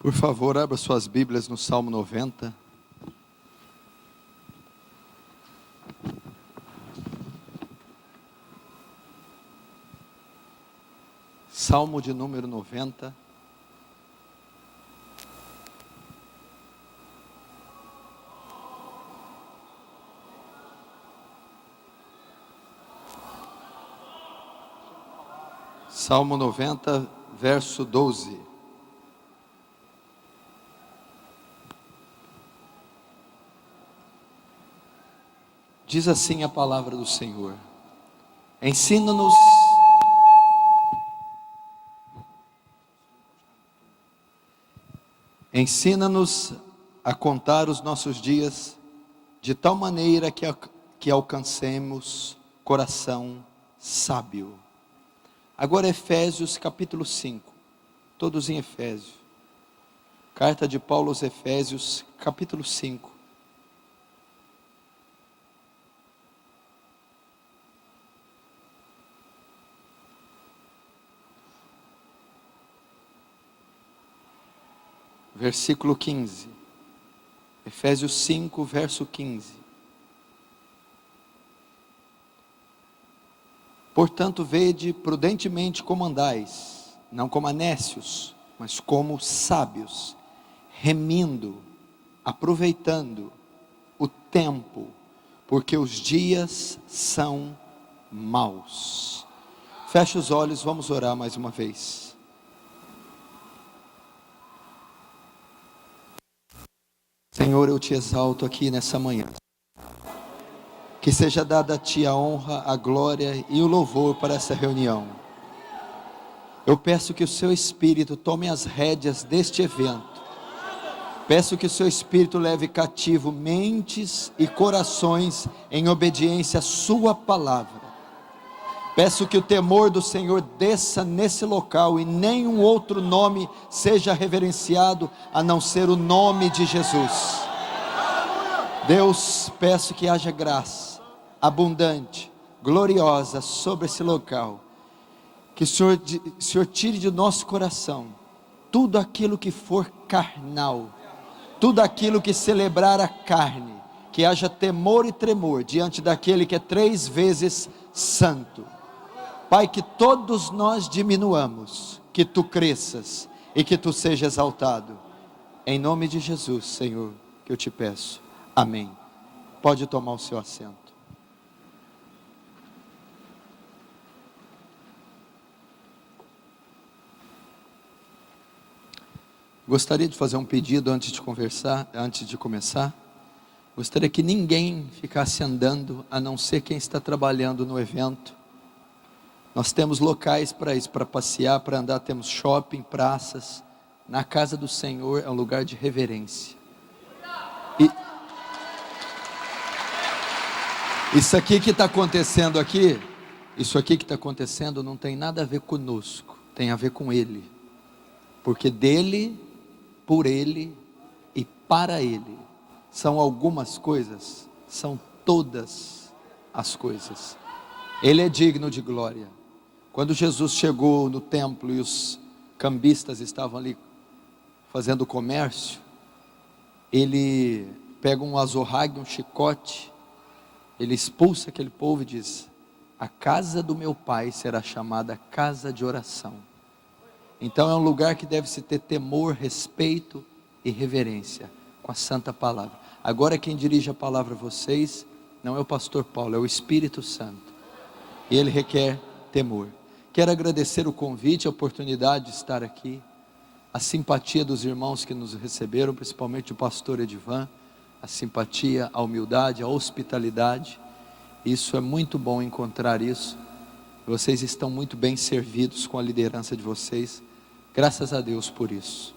Por favor, abra suas Bíblias no Salmo 90. Salmo de número 90. Salmo 90, verso 12. Diz assim a palavra do Senhor: ensina-nos a contar os nossos dias, de tal maneira que alcancemos coração sábio. Agora Efésios capítulo 5, todos em Efésios, carta de Paulo aos Efésios capítulo 5. Versículo 15, Efésios 5, verso 15. Portanto, vede prudentemente como andais, não como nécios, mas como sábios, remindo, aproveitando o tempo, porque os dias são maus. Feche os olhos, vamos orar mais uma vez. Senhor, eu te exalto aqui nessa manhã. Que seja dada a ti a honra, a glória e o louvor para essa reunião. Eu peço que o seu Espírito tome as rédeas deste evento. Peço que o seu Espírito leve cativo mentes e corações em obediência à sua palavra. Peço que o temor do Senhor desça nesse local e nenhum outro nome seja reverenciado a não ser o nome de Jesus. Deus, peço que haja graça abundante, gloriosa sobre esse local. Que o Senhor tire de nosso coração tudo aquilo que for carnal, tudo aquilo que celebrar a carne, que haja temor e tremor diante daquele que é 3 vezes santo. Pai, que todos nós diminuamos, que tu cresças e que tu seja exaltado. Em nome de Jesus, Senhor, que eu te peço. Amém. Pode tomar o seu assento. Gostaria de fazer um pedido antes de começar. Gostaria que ninguém ficasse andando, a não ser quem está trabalhando no evento. Nós temos locais para isso, para passear, para andar, temos shopping, praças. Na casa do Senhor é um lugar de reverência. E isso aqui que está acontecendo aqui, não tem nada a ver conosco, tem a ver com Ele. Porque dele, por Ele e para Ele, são algumas coisas, são todas as coisas. Ele é digno de glória. Quando Jesus chegou no templo e os cambistas estavam ali fazendo comércio, ele pega um azorrague, um chicote, ele expulsa aquele povo e diz: a casa do meu pai será chamada casa de oração. Então é um lugar que deve-se ter temor, respeito e reverência com a santa palavra. Agora quem dirige a palavra a vocês não é o pastor Paulo, é o Espírito Santo, e ele requer temor. Quero agradecer o convite, a oportunidade de estar aqui, a simpatia dos irmãos que nos receberam, principalmente o pastor Edivan, a simpatia, a humildade, a hospitalidade. Isso é muito bom encontrar isso. Vocês estão muito bem servidos com a liderança de vocês. Graças a Deus por isso.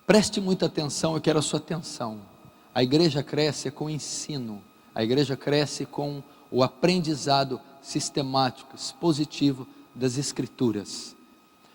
Preste muita atenção, eu quero a sua atenção. A igreja cresce com o ensino. A igreja cresce com o aprendizado sistemático, expositivo das Escrituras.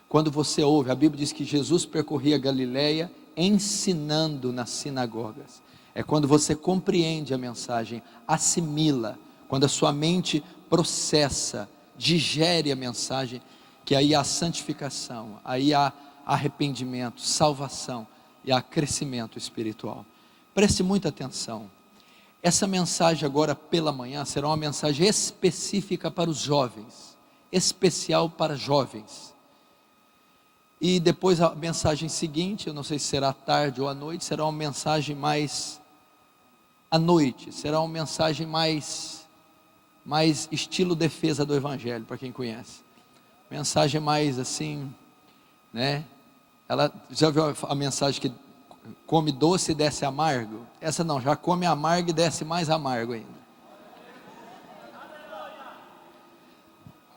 Quando você ouve, a Bíblia diz que Jesus percorria a Galileia ensinando nas sinagogas. É quando você compreende a mensagem, assimila, quando a sua mente processa, digere a mensagem, que aí há a santificação, aí há arrependimento, salvação e a crescimento espiritual. Preste muita atenção. Essa mensagem agora pela manhã será uma mensagem específica para os jovens, especial para jovens. E depois a mensagem seguinte, eu não sei se será à tarde ou à noite, será uma mensagem mais à noite, será uma mensagem mais estilo defesa do Evangelho, para quem conhece. Mensagem mais assim, né? Ela já viu a mensagem que come doce e desce amargo? Essa não, já come amargo e desce mais amargo ainda.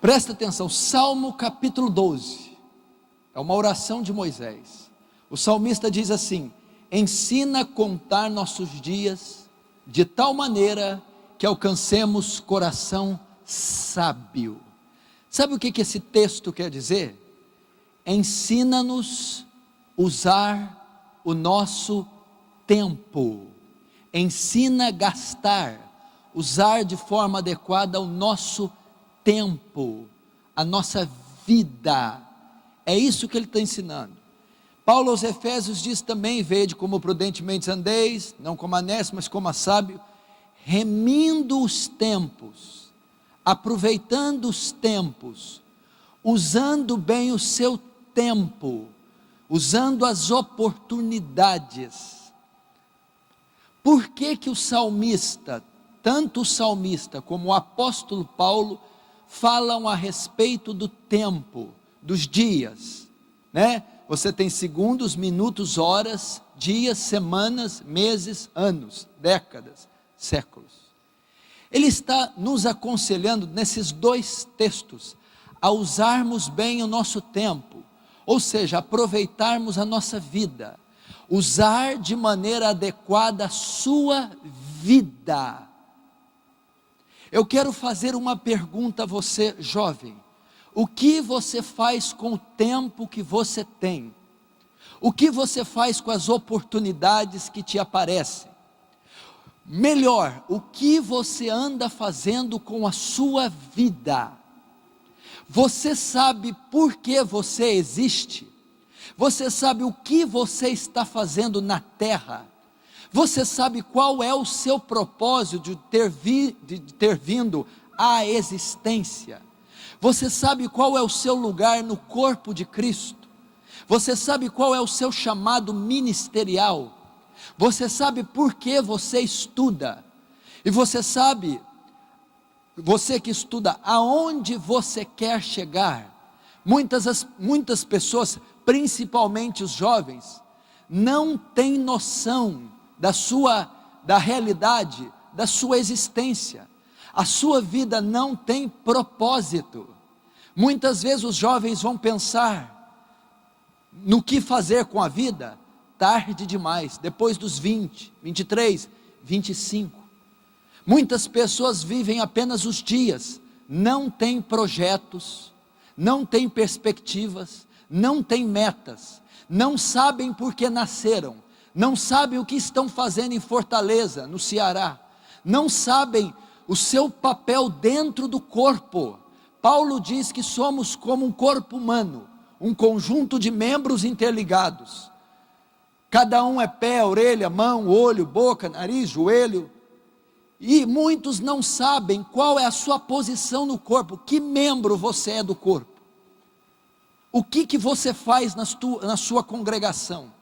Presta atenção, Salmo capítulo 12, é uma oração de Moisés. O salmista diz assim: ensina a contar nossos dias, de tal maneira que alcancemos coração sábio. Sabe o que esse texto quer dizer? Ensina-nos usar o nosso tempo, ensina a gastar, usar de forma adequada o nosso tempo, a nossa vida. É isso que ele está ensinando. Paulo aos Efésios diz também: vede como prudentemente andeis, não como a nércio, mas como a sábio, remindo os tempos, aproveitando os tempos, usando bem o seu tempo, usando as oportunidades. Por que o salmista, tanto o salmista como o apóstolo Paulo, falam a respeito do tempo, dos dias, né? Você tem segundos, minutos, horas, dias, semanas, meses, anos, décadas, séculos. Ele está nos aconselhando nesses dois textos a usarmos bem o nosso tempo, ou seja, aproveitarmos a nossa vida, usar de maneira adequada a sua vida. Eu quero fazer uma pergunta a você, jovem: o que você faz com o tempo que você tem? O que você faz com as oportunidades que te aparecem? Melhor, o que você anda fazendo com a sua vida? Você sabe por que você existe? Você sabe o que você está fazendo na terra? Você sabe qual é o seu propósito de ter vindo à existência? Você sabe qual é o seu lugar no corpo de Cristo? Você sabe qual é o seu chamado ministerial? Você sabe por que você estuda? E você sabe, você que estuda, aonde você quer chegar? Muitas pessoas, principalmente os jovens, não têm noção da realidade, da sua existência. A sua vida não tem propósito. Muitas vezes os jovens vão pensar no que fazer com a vida tarde demais, depois dos 20, 23, 25. Muitas pessoas vivem apenas os dias, não têm projetos, não têm perspectivas, não têm metas, não sabem por que nasceram, não sabem o que estão fazendo em Fortaleza, no Ceará, não sabem o seu papel dentro do corpo. Paulo diz que somos como um corpo humano, um conjunto de membros interligados. Cada um é pé, orelha, mão, olho, boca, nariz, joelho. E muitos não sabem qual é a sua posição no corpo, que membro você é do corpo. O que você faz na sua congregação?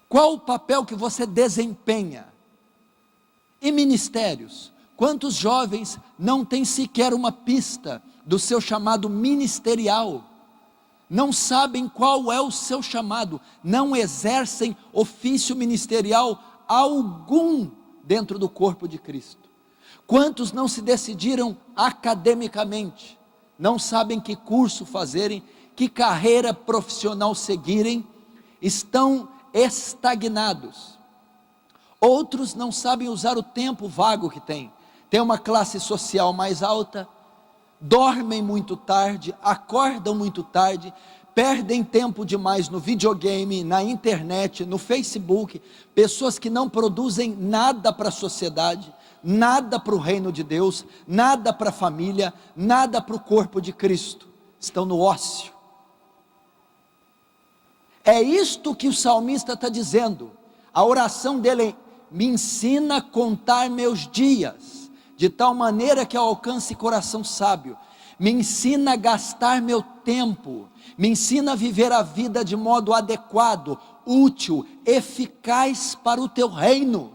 Qual o papel que você desempenha? E ministérios? Quantos jovens não têm sequer uma pista do seu chamado ministerial? Não sabem qual é o seu chamado, não exercem ofício ministerial algum dentro do corpo de Cristo. Quantos não se decidiram academicamente, não sabem que curso fazerem, que carreira profissional seguirem, estão estagnados. Outros não sabem usar o tempo vago que têm, têm uma classe social mais alta, dormem muito tarde, acordam muito tarde, perdem tempo demais no videogame, na internet, no Facebook, pessoas que não produzem nada para a sociedade, nada para o reino de Deus, nada para a família, nada para o corpo de Cristo, estão no ócio. É isto que o salmista está dizendo. A oração dele é: me ensina a contar meus dias, de tal maneira que eu alcance coração sábio. Me ensina a gastar meu tempo, me ensina a viver a vida de modo adequado, útil, eficaz para o teu reino.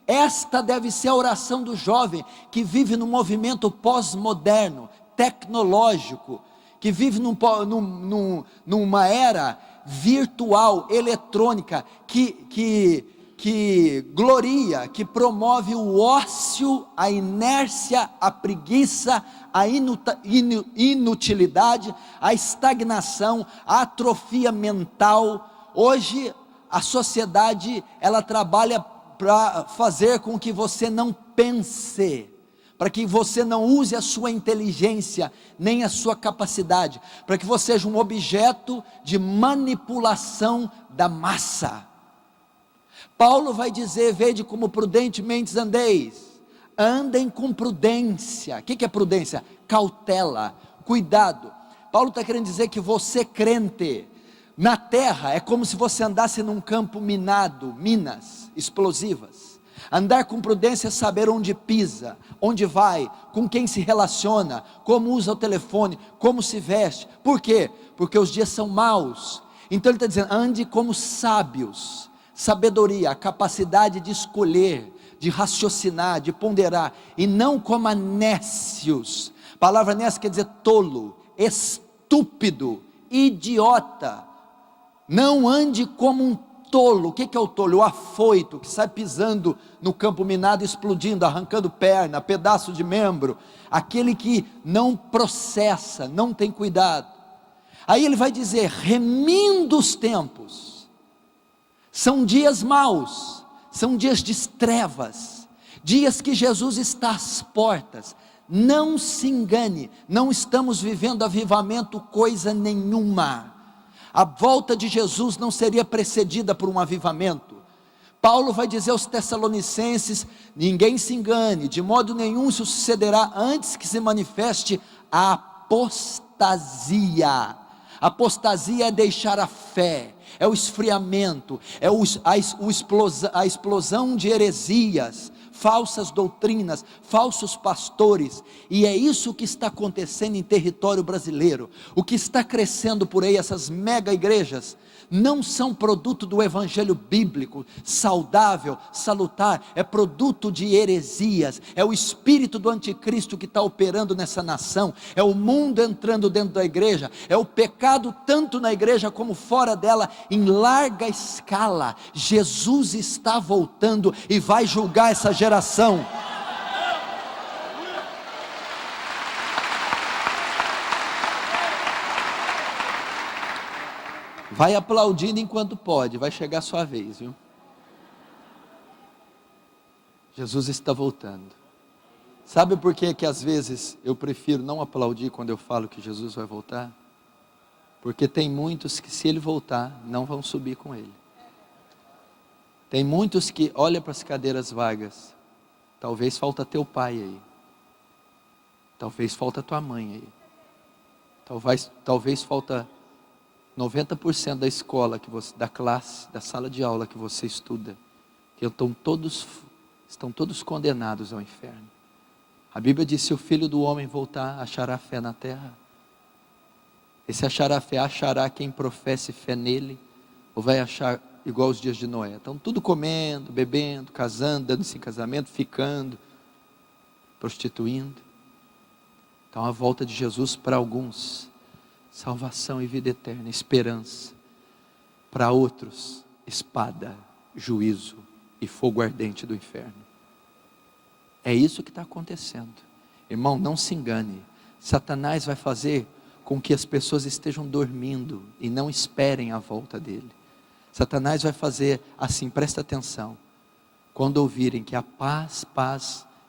Esta deve ser a oração do jovem que vive no movimento pós-moderno, tecnológico, que vive numa era virtual, eletrônica, que gloria, que promove o ócio, a inércia, a preguiça, a inutilidade, a estagnação, a atrofia mental. Hoje a sociedade, ela trabalha para fazer com que você não pense, para que você não use a sua inteligência, nem a sua capacidade, para que você seja um objeto de manipulação da massa. Paulo vai dizer: vede como prudentemente andeis, andem com prudência. O que é prudência? Cautela, cuidado. Paulo está querendo dizer que você, crente, na terra é como se você andasse num campo minado, minas explosivas. Andar com prudência é saber onde pisa, onde vai, com quem se relaciona, como usa o telefone, como se veste. Por quê? Porque os dias são maus. Então ele está dizendo: ande como sábios. Sabedoria, a capacidade de escolher, de raciocinar, de ponderar, e não como nécios. A palavra nécio quer dizer tolo, estúpido, idiota. Não ande como um tolo. O que é o tolo? O afoito, que sai pisando no campo minado, explodindo, arrancando perna, pedaço de membro. Aquele que não processa, não tem cuidado. Aí ele vai dizer: remindo os tempos. São dias maus, são dias de trevas, dias que Jesus está às portas. Não se engane, não estamos vivendo avivamento coisa nenhuma. A volta de Jesus não seria precedida por um avivamento. Paulo vai dizer aos Tessalonicenses: ninguém se engane, de modo nenhum isso sucederá antes que se manifeste a apostasia. Apostasia é deixar a fé, é o esfriamento, é a explosão de heresias, falsas doutrinas, falsos pastores. E é isso que está acontecendo em território brasileiro. O que está crescendo por aí, essas mega igrejas, não são produto do evangelho bíblico, saudável, salutar, é produto de heresias, é o espírito do anticristo que está operando nessa nação, é o mundo entrando dentro da igreja, é o pecado tanto na igreja como fora dela, em larga escala. Jesus está voltando e vai julgar essa geração. Vai aplaudindo enquanto pode, vai chegar a sua vez, viu? Jesus está voltando. Sabe por que às vezes eu prefiro não aplaudir quando eu falo que Jesus vai voltar? Porque tem muitos que, se ele voltar, não vão subir com ele. Tem muitos que olham para as cadeiras vagas. Talvez falta teu pai aí. Talvez falta tua mãe aí. Talvez falta 90% da escola, da classe, da sala de aula que você estuda, que estão todos condenados ao inferno. A Bíblia diz: se o Filho do Homem voltar, achará fé na terra? Esse achará fé, achará quem professe fé nele, ou vai achar igual os dias de Noé? Estão tudo comendo, bebendo, casando, dando-se em casamento, ficando, prostituindo. Então a volta de Jesus para alguns, salvação e vida eterna, esperança. Para outros, espada, juízo e fogo ardente do inferno. É isso que está acontecendo. Irmão, não se engane. Satanás vai fazer com que as pessoas estejam dormindo e não esperem a volta dele. Satanás vai fazer assim, presta atenção. Quando ouvirem que a paz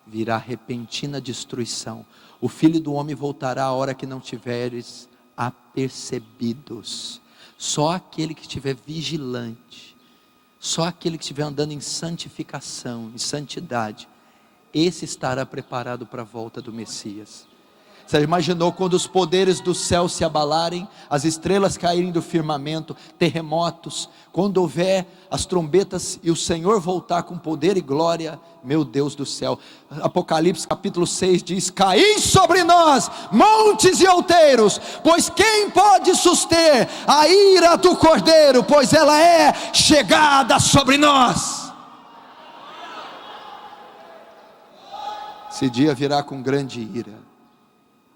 virá repentina destruição, o Filho do Homem voltará a hora que não tiveres apercebidos. Só aquele que estiver vigilante, só aquele que estiver andando em santificação, em santidade, esse estará preparado para a volta do Messias. Você imaginou quando os poderes do céu se abalarem, as estrelas caírem do firmamento, terremotos, quando houver as trombetas e o Senhor voltar com poder e glória, meu Deus do céu. Apocalipse capítulo 6 diz: caí sobre nós montes e outeiros, pois quem pode suster a ira do Cordeiro, pois ela é chegada sobre nós. Esse dia virá com grande ira.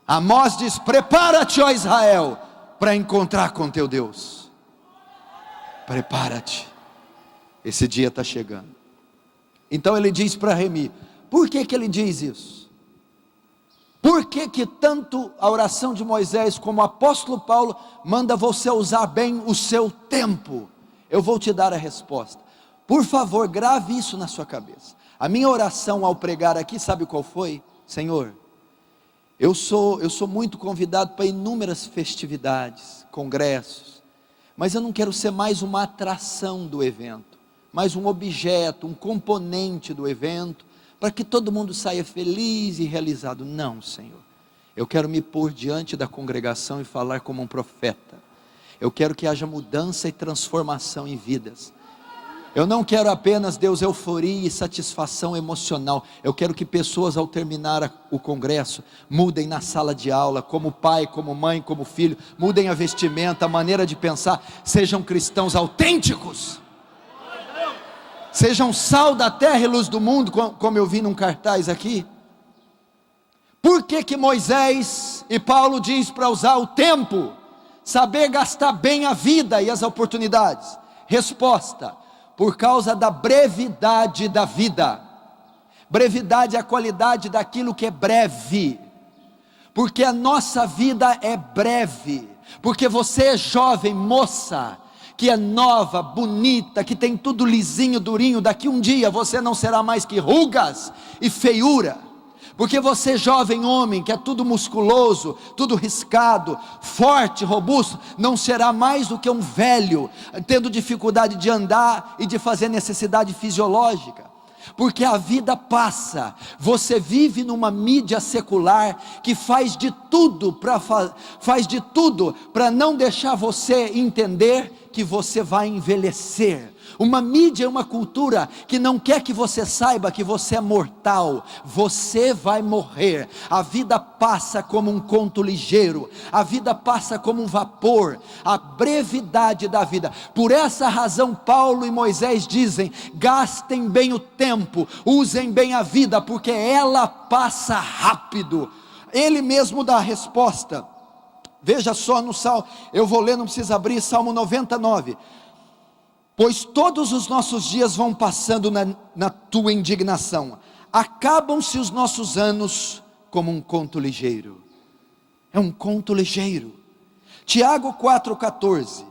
Amós diz: prepara-te, ó Israel, para encontrar com teu Deus. Prepara-te, esse dia está chegando. Então ele diz para Remi: por que ele diz isso? Por que tanto a oração de Moisés como o apóstolo Paulo manda você usar bem o seu tempo? Eu vou te dar a resposta. Por favor, grave isso na sua cabeça. A minha oração ao pregar aqui, sabe qual foi? Senhor, eu sou muito convidado para inúmeras festividades, congressos, mas eu não quero ser mais uma atração do evento, mais um objeto, um componente do evento, para que todo mundo saia feliz e realizado. Não, Senhor, eu quero me pôr diante da congregação e falar como um profeta. Eu quero que haja mudança e transformação em vidas. Eu não quero apenas, Deus, euforia e satisfação emocional. Eu quero que pessoas, ao terminar o congresso, mudem na sala de aula, como pai, como mãe, como filho, mudem a vestimenta, a maneira de pensar, sejam cristãos autênticos, sejam sal da terra e luz do mundo, como eu vi num cartaz aqui. Por que Moisés e Paulo diz para usar o tempo, saber gastar bem a vida e as oportunidades? Resposta: por causa da brevidade da vida. Brevidade é a qualidade daquilo que é breve, porque a nossa vida é breve, porque você é jovem, moça, que é nova, bonita, que tem tudo lisinho, durinho, daqui um dia você não será mais que rugas e feiura. Porque você, jovem homem, que é tudo musculoso, tudo riscado, forte, robusto, não será mais do que um velho, tendo dificuldade de andar e de fazer necessidade fisiológica. Porque a vida passa, você vive numa mídia secular que faz de tudo para não deixar você entender que você vai envelhecer. Uma mídia, uma cultura que não quer que você saiba que você é mortal, você vai morrer. A vida passa como um conto ligeiro, a vida passa como um vapor, a brevidade da vida. Por essa razão Paulo e Moisés dizem: gastem bem o tempo, usem bem a vida, porque ela passa rápido. Ele mesmo dá a resposta. Veja só no Salmo, eu vou ler, não precisa abrir, Salmo 99. Pois todos os nossos dias vão passando na tua indignação, acabam-se os nossos anos como um conto ligeiro. É um conto ligeiro. Tiago 4,14.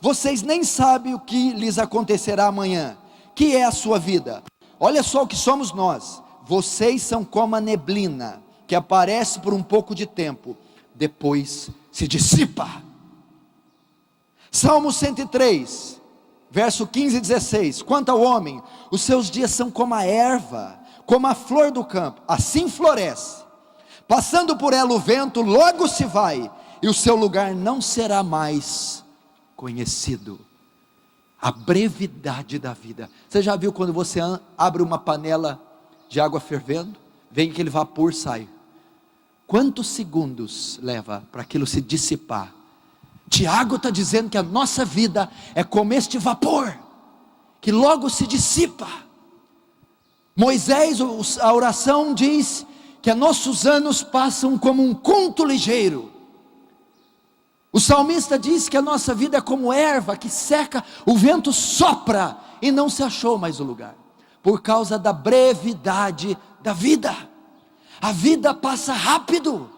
Vocês nem sabem o que lhes acontecerá amanhã, que é a sua vida. Olha só o que somos nós. Vocês são como a neblina, que aparece por um pouco de tempo, depois se dissipa. Salmo 103, verso 15 e 16. Quanto ao homem, os seus dias são como a erva, como a flor do campo, assim floresce. Passando por ela o vento, logo se vai, e o seu lugar não será mais conhecido. A brevidade da vida. Você já viu quando você abre uma panela de água fervendo, vem aquele vapor, sai. Quantos segundos leva para aquilo se dissipar? Tiago está dizendo que a nossa vida é como este vapor, que logo se dissipa. Moisés, a oração diz que nossos anos passam como um conto ligeiro. O salmista diz que a nossa vida é como erva que seca, o vento sopra e não se achou mais o lugar, por causa da brevidade da vida. A vida passa rápido,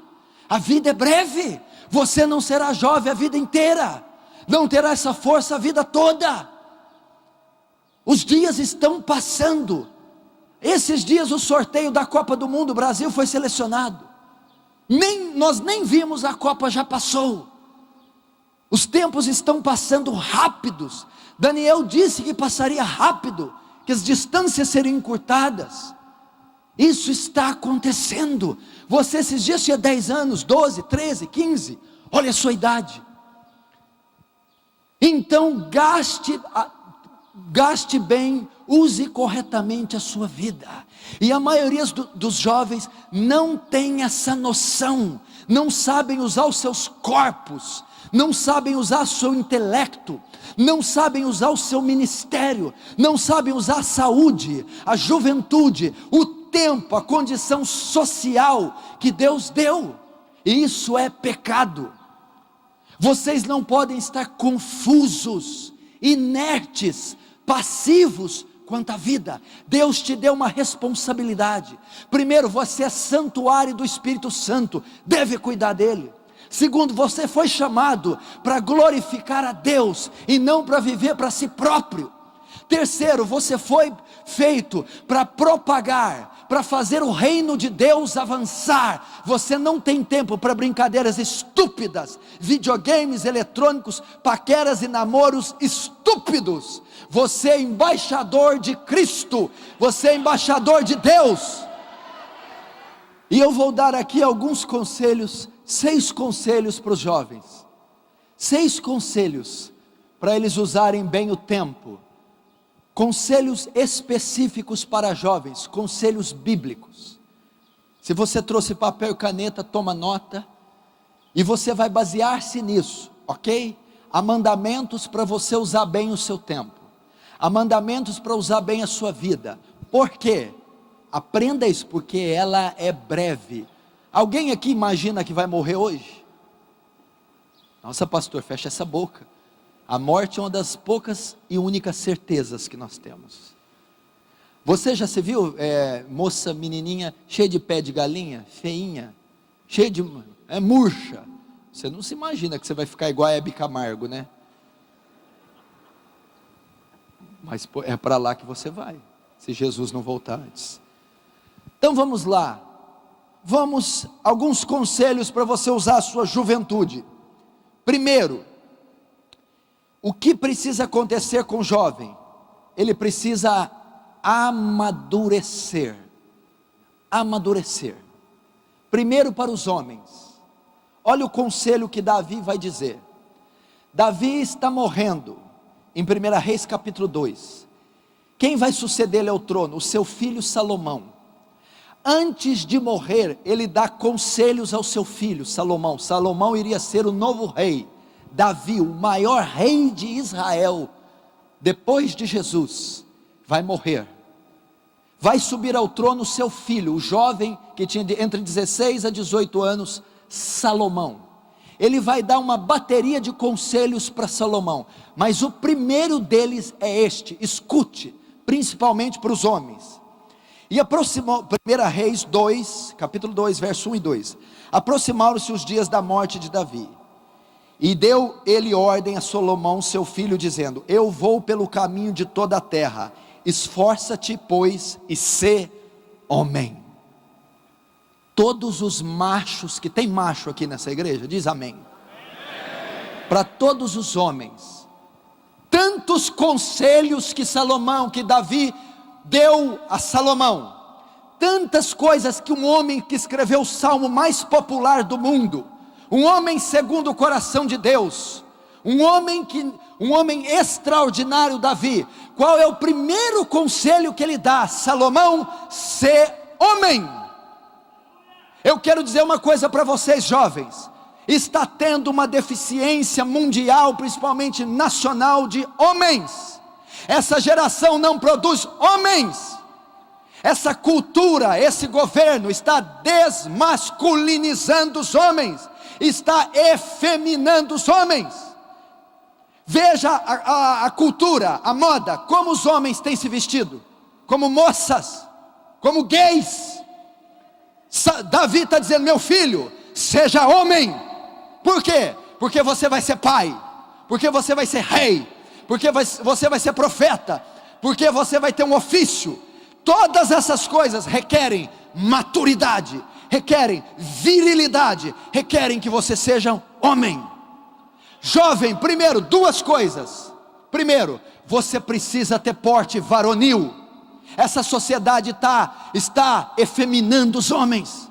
a vida é breve. Você não será jovem a vida inteira, não terá essa força a vida toda. Os dias estão passando. Esses dias o sorteio da Copa do Mundo, o Brasil foi selecionado. Nós nem vimos, a Copa já passou. Os tempos estão passando rápidos. Daniel disse que passaria rápido, que as distâncias seriam encurtadas. Isso está acontecendo. Você esses dias tinha 10 anos, 12, 13, 15, olha a sua idade. Então gaste bem, use corretamente a sua vida. E a maioria dos jovens não tem essa noção, não sabem usar os seus corpos, não sabem usar o seu intelecto, não sabem usar o seu ministério, não sabem usar a saúde, a juventude, o tempo, a condição social que Deus deu. E isso é pecado. Vocês não podem estar confusos, inertes, passivos quanto à vida. Deus te deu uma responsabilidade. Primeiro, você é santuário do Espírito Santo, deve cuidar dele. Segundo, você foi chamado para glorificar a Deus e não para viver para si próprio. Terceiro, você foi feito para propagar, para fazer o reino de Deus avançar. Você não tem tempo para brincadeiras estúpidas, videogames eletrônicos, paqueras e namoros estúpidos. Você é embaixador de Cristo, você é embaixador de Deus. E eu vou dar aqui alguns conselhos, 6 conselhos para os jovens, 6 conselhos para eles usarem bem o tempo, conselhos específicos para jovens, conselhos bíblicos. Se você trouxe papel e caneta, toma nota, e você vai basear-se nisso, ok? Há mandamentos para você usar bem o seu tempo, há mandamentos para usar bem a sua vida. Por quê? Aprenda isso, porque ela é breve. Alguém aqui imagina que vai morrer hoje? Nossa, pastor, fecha essa boca. A morte é uma das poucas e únicas certezas que nós temos. Você já se viu, moça, menininha, cheia de pé de galinha, feinha, cheia de, murcha? Você não se imagina que você vai ficar igual a Hebe Camargo, né? Mas é para lá que você vai, se Jesus não voltar antes. Então vamos lá, alguns conselhos para você usar a sua juventude. Primeiro, o que precisa acontecer com o jovem? Ele precisa amadurecer. Amadurecer. Primeiro para os homens. Olha o conselho que Davi vai dizer. Davi está morrendo, em 1 Reis capítulo 2. Quem vai sucedê-lo ao trono? O seu filho Salomão. Antes de morrer, ele dá conselhos ao seu filho Salomão. Salomão iria ser o novo rei. Davi, o maior rei de Israel, depois de Jesus, vai morrer. Vai subir ao trono seu filho, o jovem que tinha entre 16 a 18 anos, Salomão. Ele vai dar uma bateria de conselhos para Salomão, mas o primeiro deles é este, escute, principalmente para os homens. E aproximou, 1 Reis 2, capítulo 2, verso 1 e 2. Aproximaram-se os dias da morte de Davi. E deu ele ordem a Salomão, seu filho, dizendo: eu vou pelo caminho de toda a terra, esforça-te, pois, e sê homem. Todos os machos, que tem macho aqui nessa igreja, diz amém. Para todos os homens, tantos conselhos que Davi deu a Salomão, tantas coisas que um homem que escreveu o salmo mais popular do mundo, um homem segundo o coração de Deus, um homem extraordinário, Davi. Qual é o primeiro conselho que ele dá? Salomão, ser homem. Eu quero dizer uma coisa para vocês jovens, está tendo uma deficiência mundial, principalmente nacional, de homens. Essa geração não produz homens. Essa cultura, esse governo está desmasculinizando os homens, está efeminando os homens. Veja a cultura, a moda, como os homens têm se vestido, como moças, como gays. Davi está dizendo: meu filho, seja homem. Por quê? Porque você vai ser pai, porque você vai ser rei, porque você vai ser profeta, porque você vai ter um ofício. Todas essas coisas requerem maturidade, requerem virilidade, requerem que você seja homem. Jovem, primeiro, 2 coisas. Primeiro, você precisa ter porte varonil. Essa sociedade está efeminando os homens,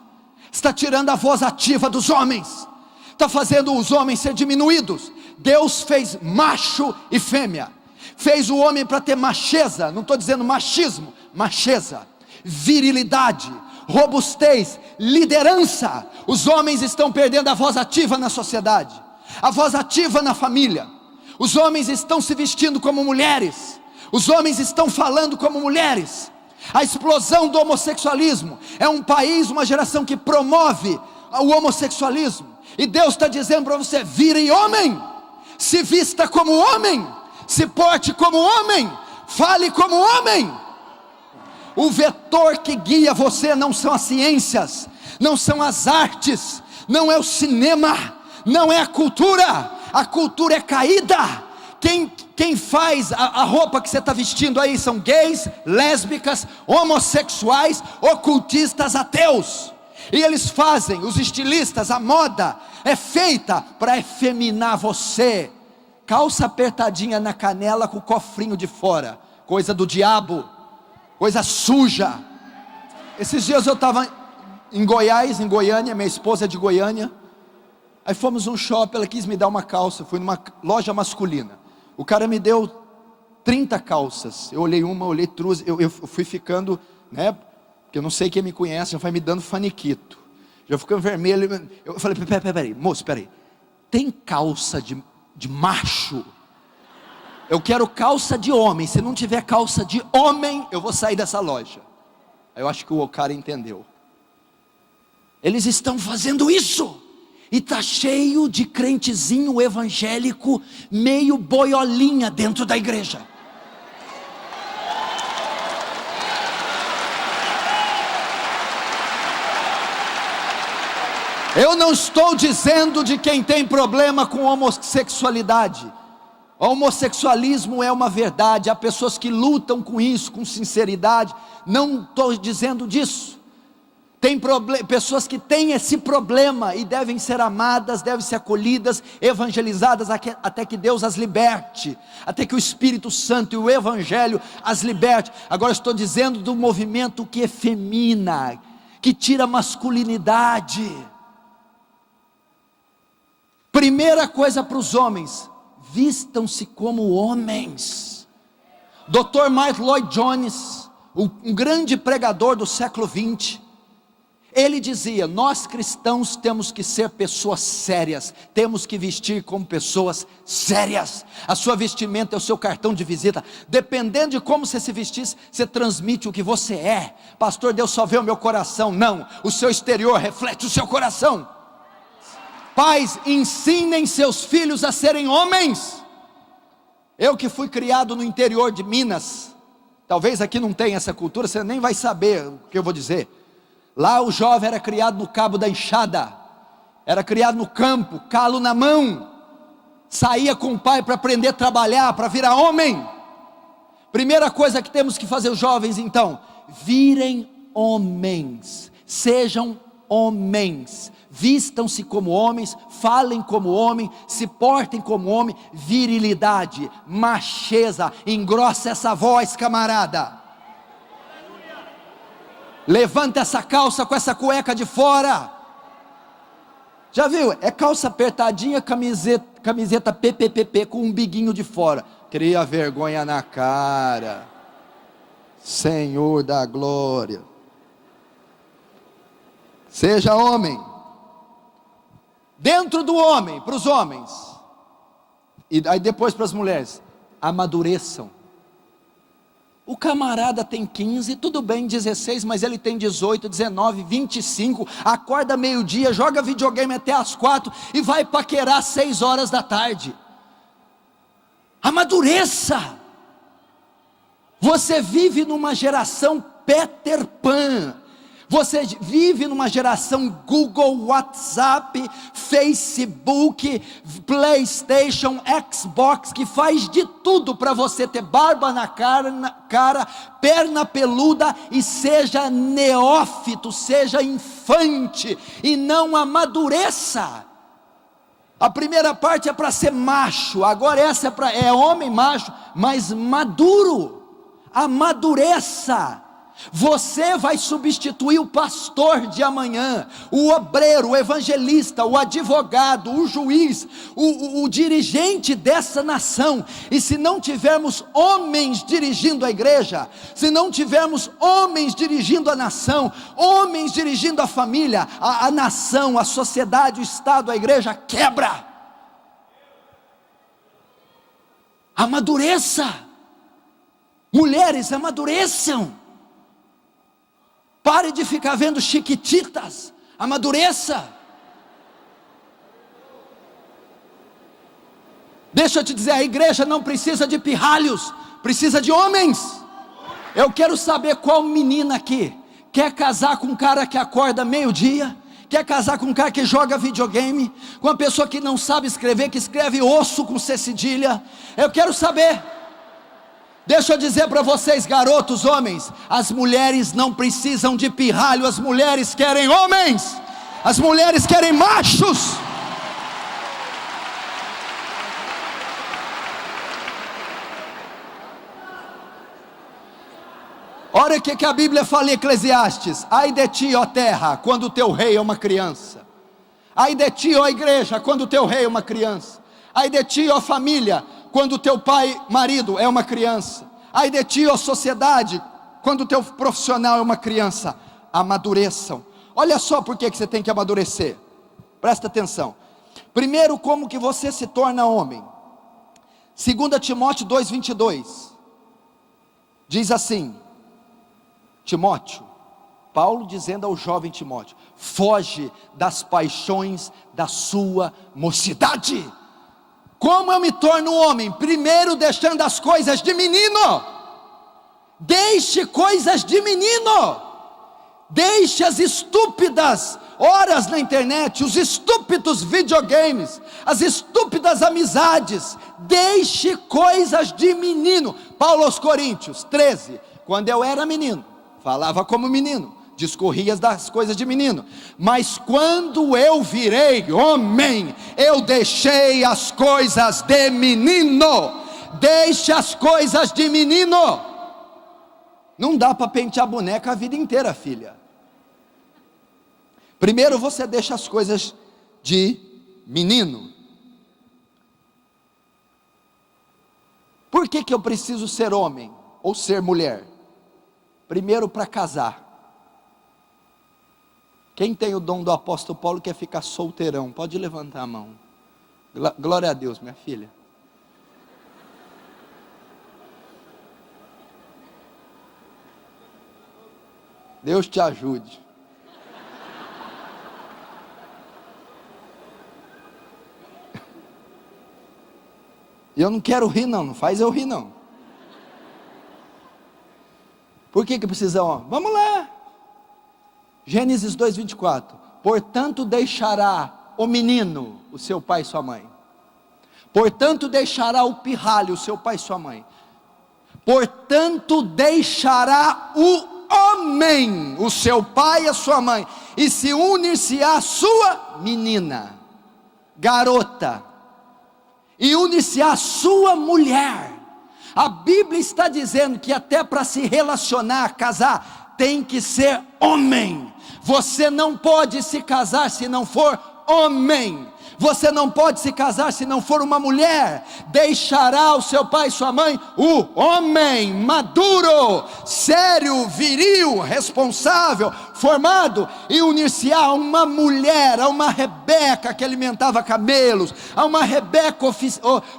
está tirando a voz ativa dos homens, está fazendo os homens ser diminuídos. Deus fez macho e fêmea, fez o homem para ter macheza, não estou dizendo machismo, macheza, virilidade, robustez, liderança. Os homens estão perdendo a voz ativa na sociedade, a voz ativa na família. Os homens estão se vestindo como mulheres, os homens estão falando como mulheres. A explosão do homossexualismo, é um país, uma geração que promove o homossexualismo, e Deus está dizendo para você: vire homem, se vista como homem, se porte como homem, fale como homem. O vetor que guia você não são as ciências, não são as artes, não é o cinema, não é a cultura é caída. Quem faz a roupa que você está vestindo aí são gays, lésbicas, homossexuais, ocultistas, ateus. E eles fazem, os estilistas, a moda é feita para efeminar você. Calça apertadinha na canela com o cofrinho de fora, coisa do diabo, coisa suja. Esses dias eu estava em Goiás, em Goiânia, minha esposa é de Goiânia. Aí fomos num shopping, ela quis me dar uma calça, fui numa loja masculina. O cara me deu 30 calças, eu olhei uma, olhei duas, eu fui ficando, né, porque eu não sei quem me conhece, já vai me dando faniquito, já ficando vermelho. Eu falei: peraí, moço, peraí, tem calça de macho? Eu quero calça de homem, se não tiver calça de homem, eu vou sair dessa loja. Aí eu acho que o cara entendeu. Eles estão fazendo isso, e está cheio de crentezinho evangélico, meio boiolinha dentro da igreja. Eu não estou dizendo de quem tem problema com homossexualidade. O homossexualismo é uma verdade, há pessoas que lutam com isso, com sinceridade. Não estou dizendo disso. Tem pessoas que têm esse problema e devem ser amadas, devem ser acolhidas, evangelizadas, até que Deus as liberte, até que o Espírito Santo e o Evangelho as liberte. Agora estou dizendo do movimento que efemina, que tira a masculinidade. Primeira coisa para os homens: vistam-se como homens. Dr. Martyn Lloyd-Jones, um grande pregador do século 20, ele dizia: nós cristãos temos que ser pessoas sérias, temos que vestir como pessoas sérias. A sua vestimenta é o seu cartão de visita. Dependendo de como você se vestir, você transmite o que você é. Pastor, Deus só vê o meu coração. Não, o seu exterior reflete o seu coração. Pais, ensinem seus filhos a serem homens. Eu que fui criado no interior de Minas, talvez aqui não tenha essa cultura, você nem vai saber o que eu vou dizer. Lá o jovem era criado no cabo da enxada, era criado no campo, calo na mão, saía com o pai para aprender a trabalhar, para virar homem. Primeira coisa que temos que fazer os jovens então: virem homens, sejam homens, vistam-se como homens, falem como homem, se portem como homem. Virilidade, macheza, engrossa essa voz, camarada. Levanta essa calça com essa cueca de fora. Já viu? É calça apertadinha, camiseta PPPP com um biguinho de fora. Cria vergonha na cara, Senhor da glória. Seja homem. Dentro do homem, para os homens, e aí depois para as mulheres: amadureçam. O camarada tem 15, tudo bem, 16, mas ele tem 18, 19, 25, acorda meio-dia, joga videogame até as 4 e vai paquerar às 6 horas da tarde. Amadureça. Você vive numa geração Peter Pan. Você vive numa geração Google, WhatsApp, Facebook, PlayStation, Xbox, que faz de tudo para você ter barba na cara, perna peluda e seja neófito, seja infante e não amadureça. A primeira parte é para ser macho, agora essa é homem macho, mas maduro. Amadureça. Você vai substituir o pastor de amanhã, o obreiro, o evangelista, o advogado, o juiz, o dirigente dessa nação. E se não tivermos homens dirigindo a igreja, se não tivermos homens dirigindo a nação, homens dirigindo a família, a nação, a sociedade, o estado, a igreja quebra. Amadureça. Mulheres, amadureçam. Pare de ficar vendo chiquititas, amadureça. Deixa eu te dizer, a igreja não precisa de pirralhos, precisa de homens. Eu quero saber qual menina aqui quer casar com um cara que acorda meio-dia, quer casar com um cara que joga videogame, com uma pessoa que não sabe escrever, que escreve osso com C cedilha. Eu quero saber. Deixa eu dizer para vocês, garotos, homens, as mulheres não precisam de pirralho, as mulheres querem homens, as mulheres querem machos. Olha o que a Bíblia fala em Eclesiastes: ai de ti, ó terra, quando o teu rei é uma criança. Ai de ti, ó igreja, quando o teu rei é uma criança. Ai de ti, ó família, quando o teu pai, marido, é uma criança. Ai de ti, ó sociedade, quando o teu profissional é uma criança. Amadureçam. Olha só por que você tem que amadurecer. Presta atenção. Primeiro, como que você se torna homem. 2 Timóteo 2:22 diz assim: Timóteo, Paulo dizendo ao jovem Timóteo: foge das paixões da sua mocidade. Como eu me torno homem? Primeiro, deixando as coisas de menino. Deixe coisas de menino. Deixe as estúpidas horas na internet, os estúpidos videogames, as estúpidas amizades. Deixe coisas de menino. Paulo aos Coríntios 13: quando eu era menino, falava como menino, discorria das coisas de menino, mas quando eu virei homem, eu deixei as coisas de menino. Deixe as coisas de menino. Não dá para pentear boneca a vida inteira, filha. Primeiro você deixa as coisas de menino. Por que eu preciso ser homem ou ser mulher? Primeiro, para casar. Quem tem o dom do apóstolo Paulo quer ficar solteirão? Pode levantar a mão. Glória a Deus, minha filha. Deus te ajude. E eu não quero rir não faz eu rir não. Por que precisamos? Vamos lá. Gênesis 2:24. Portanto deixará o menino o seu pai e sua mãe. Portanto deixará o pirralho o seu pai e sua mãe. Portanto deixará o homem o seu pai e a sua mãe, e se unir-se à sua menina, garota, e unir-se à sua mulher. A Bíblia está dizendo que até para se relacionar, casar, tem que ser homem. Você não pode se casar se não for homem. Você não pode se casar se não for uma mulher. Deixará o seu pai e sua mãe, o homem maduro, sério, viril, responsável, formado, e unir-se a uma mulher, a uma Rebeca que alimentava camelos, a uma Rebeca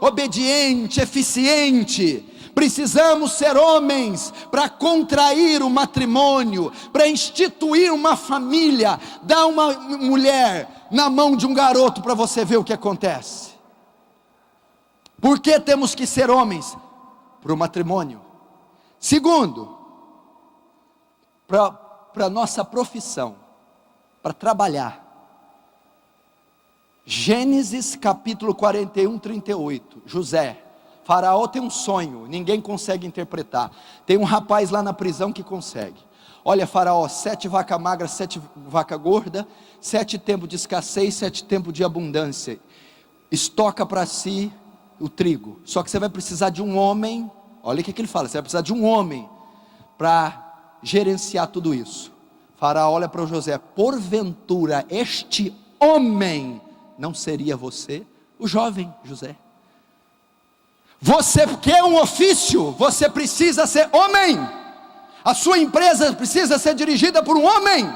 obediente, eficiente. Precisamos ser homens para contrair o matrimônio, para instituir uma família. Dá uma mulher na mão de um garoto para você ver o que acontece. Por que temos que ser homens? Para o matrimônio. Segundo, para a nossa profissão, para trabalhar. Gênesis capítulo 41, 38, José. Faraó tem um sonho, ninguém consegue interpretar. Tem um rapaz lá na prisão que consegue. Olha, Faraó, 7 vacas magras, 7 vacas gordas, 7 tempos de escassez, 7 tempos de abundância. Estoca para si o trigo. Só que você vai precisar de um homem Olha o que ele fala: você vai precisar de um homem para gerenciar tudo isso. Faraó olha para o José: porventura este homem não seria você? O jovem José. Você quer um ofício, você precisa ser homem. A sua empresa precisa ser dirigida por um homem.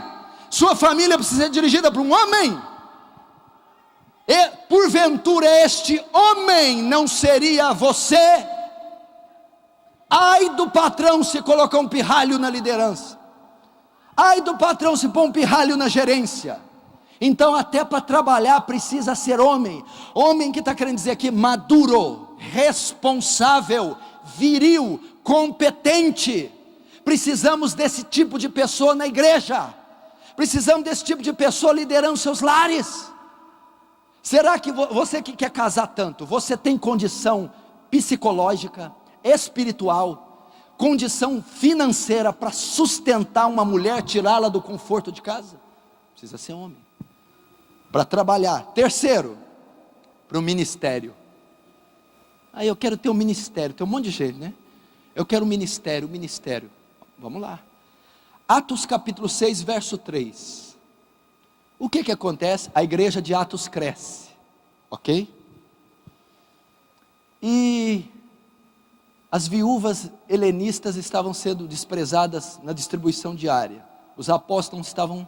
Sua família precisa ser dirigida por um homem. E porventura este homem não seria você? Ai do patrão se colocar um pirralho na liderança. Ai do patrão se pôr um pirralho na gerência. Então até para trabalhar precisa ser homem. Homem que está querendo dizer aqui maduro, responsável, viril, competente. Precisamos desse tipo de pessoa na igreja. Precisamos desse tipo de pessoa liderando seus lares. Será que você que quer casar tanto, você tem condição psicológica, espiritual, condição financeira para sustentar uma mulher, tirá-la do conforto de casa? Precisa ser homem para trabalhar. Terceiro, para o ministério. Aí eu quero ter um ministério. Tem um monte de gente, né? Eu quero um ministério. Vamos lá. Atos capítulo 6, verso 3. O que acontece? A igreja de Atos cresce, ok? E as viúvas helenistas estavam sendo desprezadas na distribuição diária. Os apóstolos estavam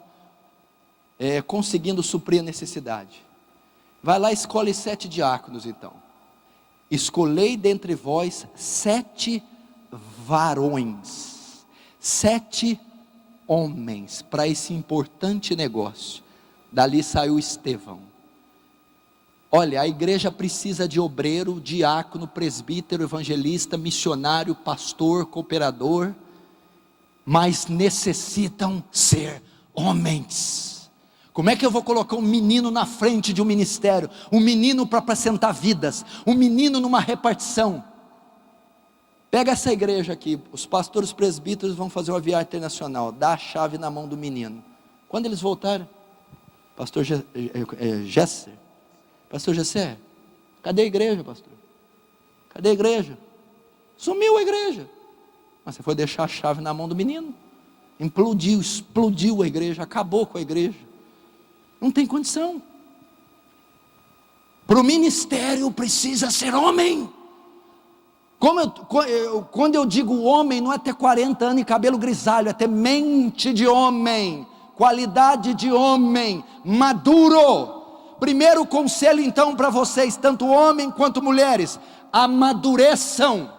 conseguindo suprir a necessidade. Vai lá e escolhe 7 diáconos então. Escolhei dentre vós 7 varões, 7 homens para esse importante negócio. Dali saiu Estevão. Olha, a igreja precisa de obreiro, diácono, presbítero, evangelista, missionário, pastor, cooperador, mas necessitam ser homens. Como é que eu vou colocar um menino na frente de um ministério? Um menino para apresentar vidas, um menino numa repartição. Pega essa igreja aqui, os pastores presbíteros vão fazer uma viagem internacional, dá a chave na mão do menino. Quando eles voltarem, pastor Gesser, pastor Gessé, cadê a igreja, pastor? Cadê a igreja? Sumiu a igreja. Mas você foi deixar a chave na mão do menino. Explodiu a igreja, acabou com a igreja. Não tem condição. Para o ministério precisa ser homem. Quando eu digo homem, não é ter 40 anos e cabelo grisalho, é ter mente de homem, qualidade de homem, maduro. Primeiro conselho então para vocês, tanto homem quanto mulheres: amadureçam,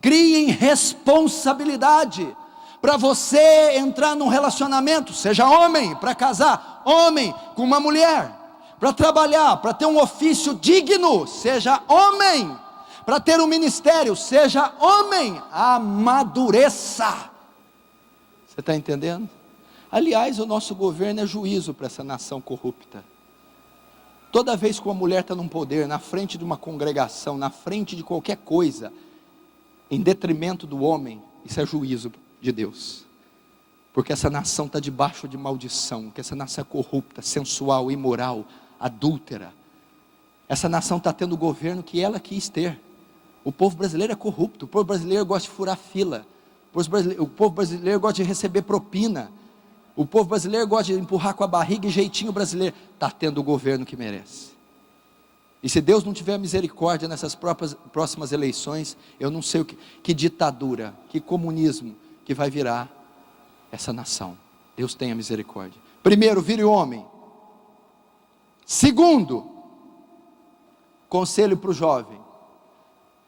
criem responsabilidade. Para você entrar num relacionamento, seja homem, para casar, homem com uma mulher, para trabalhar, para ter um ofício digno, seja homem, para ter um ministério, seja homem, amadureça. Você está entendendo? Aliás, o nosso governo é juízo para essa nação corrupta. Toda vez que uma mulher está num poder, na frente de uma congregação, na frente de qualquer coisa, em detrimento do homem, isso é juízo de Deus. Porque essa nação está debaixo de maldição, que essa nação é corrupta, sensual, imoral, adúltera. Essa nação está tendo o governo que ela quis ter. O povo brasileiro é corrupto, o povo brasileiro gosta de furar fila, o povo brasileiro gosta de receber propina, o povo brasileiro gosta de empurrar com a barriga e jeitinho brasileiro. Está tendo o governo que merece. E se Deus não tiver misericórdia nessas próximas eleições, eu não sei que ditadura, que comunismo que vai virar essa nação. Deus tenha misericórdia. Primeiro, vire homem. Segundo, conselho para o jovem.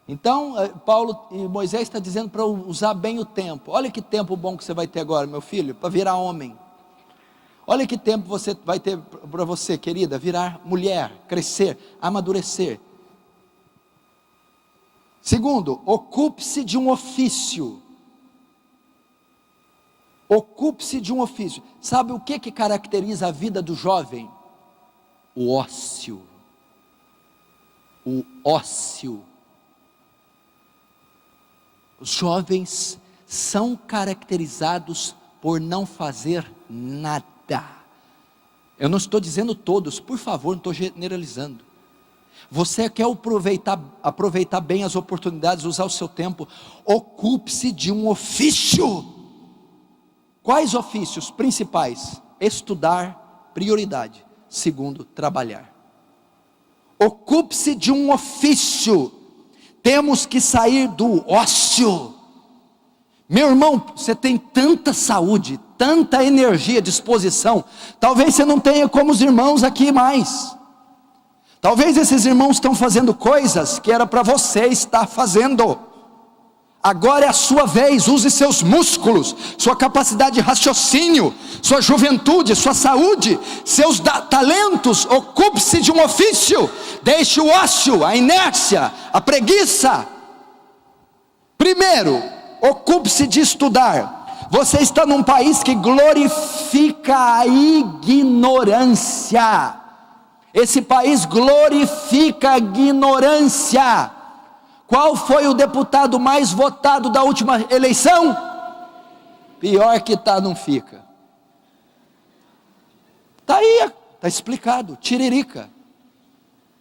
Então, Paulo e Moisés está dizendo para usar bem o tempo. Olha que tempo bom que você vai ter agora, meu filho, para virar homem. Olha que tempo você vai ter para você, querida, virar mulher, crescer, amadurecer. Segundo, ocupe-se de um ofício. Ocupe-se de um ofício. Sabe o que caracteriza a vida do jovem? O ócio. O ócio. Os jovens são caracterizados por não fazer nada. Eu não estou dizendo todos, por favor, não estou generalizando. Você quer aproveitar bem as oportunidades, usar o seu tempo, ocupe-se de um ofício. Quais ofícios principais? Estudar, prioridade. Segundo, trabalhar. Ocupe-se de um ofício. Temos que sair do ócio. Meu irmão, você tem tanta saúde, tanta energia, disposição. Talvez você não tenha como os irmãos aqui mais. Talvez esses irmãos estão fazendo coisas que era para você estar fazendo. Agora é a sua vez. Use seus músculos, sua capacidade de raciocínio, sua juventude, sua saúde, seus talentos. Ocupe-se de um ofício. Deixe o ócio, a inércia, a preguiça. Primeiro, ocupe-se de estudar. Você está num país que glorifica a ignorância. Esse país glorifica a ignorância. Qual foi o deputado mais votado da última eleição? Pior que tá, não fica. Tá aí, tá explicado, Tiririca.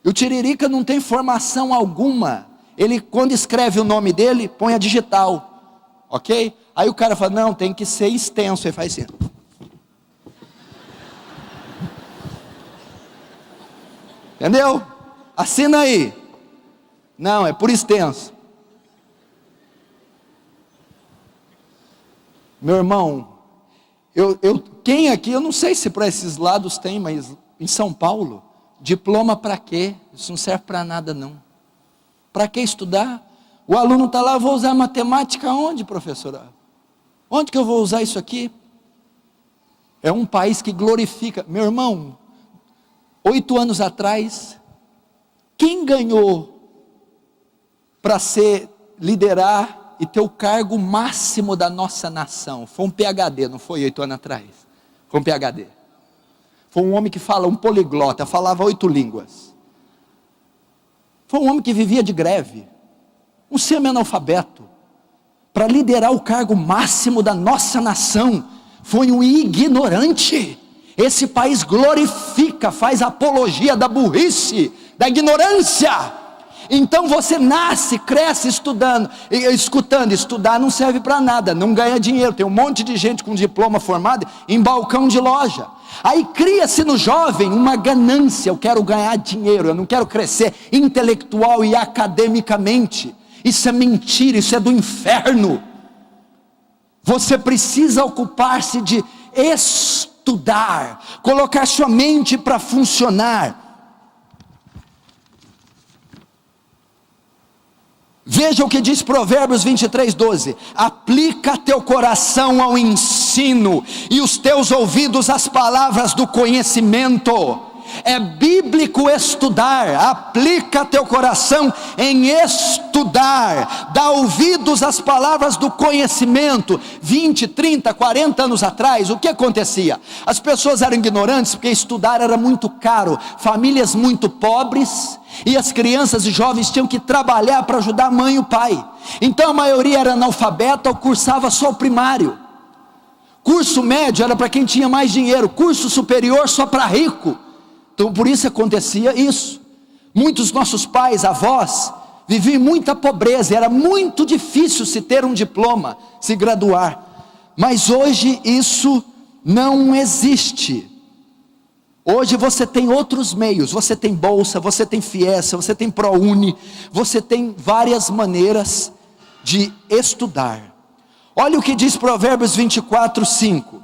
E o Tiririca não tem formação alguma. Ele, quando escreve o nome dele, põe a digital, ok? Aí o cara fala, não, tem que ser extenso. Ele faz assim. Entendeu? Assina aí. Não, é por extenso. Meu irmão, quem aqui, eu não sei se para esses lados tem, mas em São Paulo, diploma para quê? Isso não serve para nada não. Para que estudar? O aluno está lá, vou usar matemática onde, professora? Onde que eu vou usar isso aqui? É um país que glorifica. Meu irmão, 8 anos atrás, quem ganhou para liderar e ter o cargo máximo da nossa nação? Foi um PhD, não foi 8 anos atrás? Foi um PhD. Foi um homem que fala, um poliglota, falava 8 línguas. Foi um homem que vivia de greve, um semi-analfabeto, para liderar o cargo máximo da nossa nação. Foi um ignorante. Esse país glorifica, faz apologia da burrice, da ignorância. Então você nasce, cresce escutando, estudar não serve para nada, não ganha dinheiro. Tem um monte de gente com diploma formado em balcão de loja. Aí cria-se no jovem uma ganância, eu quero ganhar dinheiro, eu não quero crescer intelectual e academicamente. Isso é mentira, isso é do inferno. Você precisa ocupar-se de estudar, colocar sua mente para funcionar. Veja o que diz Provérbios 23:12: aplica teu coração ao ensino e os teus ouvidos às palavras do conhecimento. É bíblico estudar. Aplica teu coração em estudar, dá ouvidos às palavras do conhecimento. 20, 30, 40 anos atrás, o que acontecia? As pessoas eram ignorantes porque estudar era muito caro, famílias muito pobres, e as crianças e jovens tinham que trabalhar para ajudar a mãe e o pai. Então a maioria era analfabeta ou cursava só o primário. Curso médio era para quem tinha mais dinheiro, curso superior só para rico. Então por isso acontecia isso. Muitos nossos pais, avós, viviam em muita pobreza, era muito difícil se ter um diploma, se graduar. Mas hoje isso não existe. Hoje você tem outros meios, você tem bolsa, você tem Fies, você tem ProUni, você tem várias maneiras de estudar. Olha o que diz Provérbios 24:5.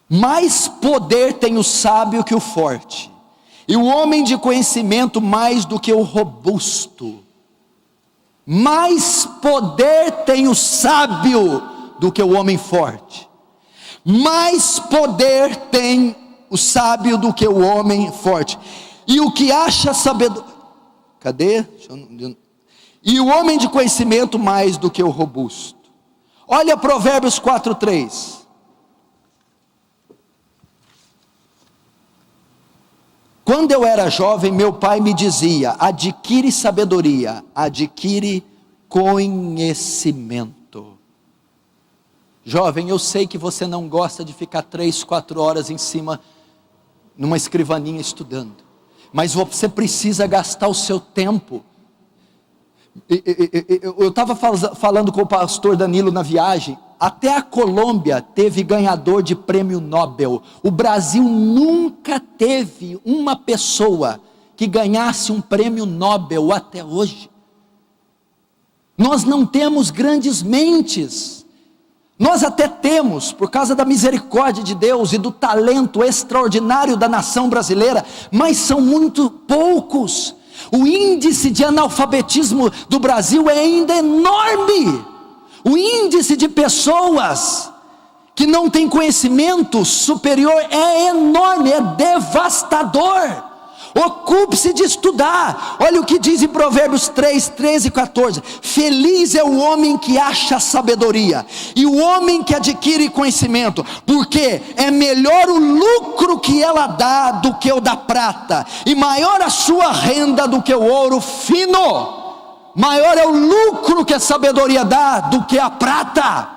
Mais poder tem o sábio que o forte, e o homem de conhecimento mais do que o robusto. Mais poder tem o sábio do que o homem forte. Mais poder tem o sábio do que o homem forte. E o que acha sabedoria, e o homem de conhecimento mais do que o robusto. Olha Provérbios 4:3. Quando eu era jovem, meu pai me dizia: adquire sabedoria, adquire conhecimento. Jovem, eu sei que você não gosta de ficar 3, 4 horas em cima, numa escrivaninha estudando. mas você precisa gastar o seu tempo. Eu estava falando com o pastor Danilo na viagem. Até a Colômbia teve ganhador de prêmio Nobel. O Brasil nunca teve uma pessoa que ganhasse um prêmio Nobel até hoje. Nós não temos grandes mentes. Nós até temos, por causa da misericórdia de Deus e do talento extraordinário da nação brasileira, mas são muito poucos. O índice de analfabetismo do Brasil é ainda enorme. O índice de pessoas que não têm conhecimento superior é enorme, é devastador. Ocupe-se de estudar. Olha o que diz em Provérbios 3, 13 e 14. Feliz é o homem que acha sabedoria, e o homem que adquire conhecimento, porque é melhor o lucro que ela dá do que o da prata, e maior a sua renda do que o ouro fino. Maior é o lucro que a sabedoria dá do que a prata.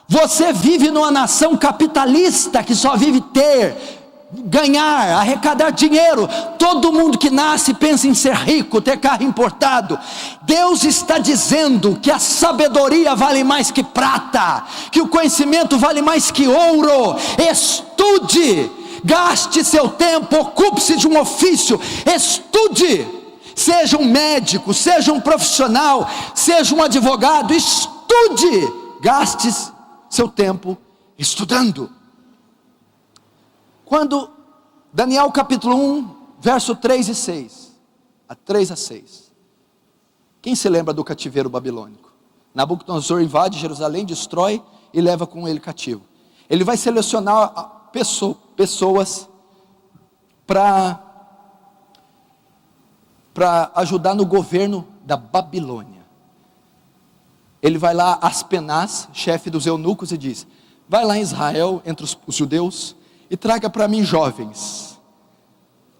Você vive numa nação capitalista que só vive ter, ganhar, arrecadar dinheiro. Todo mundo que nasce pensa em ser rico, ter carro importado. Deus está dizendo que a sabedoria vale mais que prata, que o conhecimento vale mais que ouro. Estude, gaste seu tempo, ocupe-se de um ofício, estude. Seja um médico, seja um profissional, seja um advogado, estude, gaste seu tempo estudando. Quando Daniel capítulo 1, verso 3 e 6, a 3 a 6, quem se lembra do cativeiro babilônico? Nabucodonosor invade Jerusalém, destrói e leva com ele cativo. Ele vai selecionar pessoas para ajudar no governo da Babilônia. Ele vai lá, Aspenaz, chefe dos eunucos, e diz: vai lá em Israel, entre os judeus, e traga para mim jovens,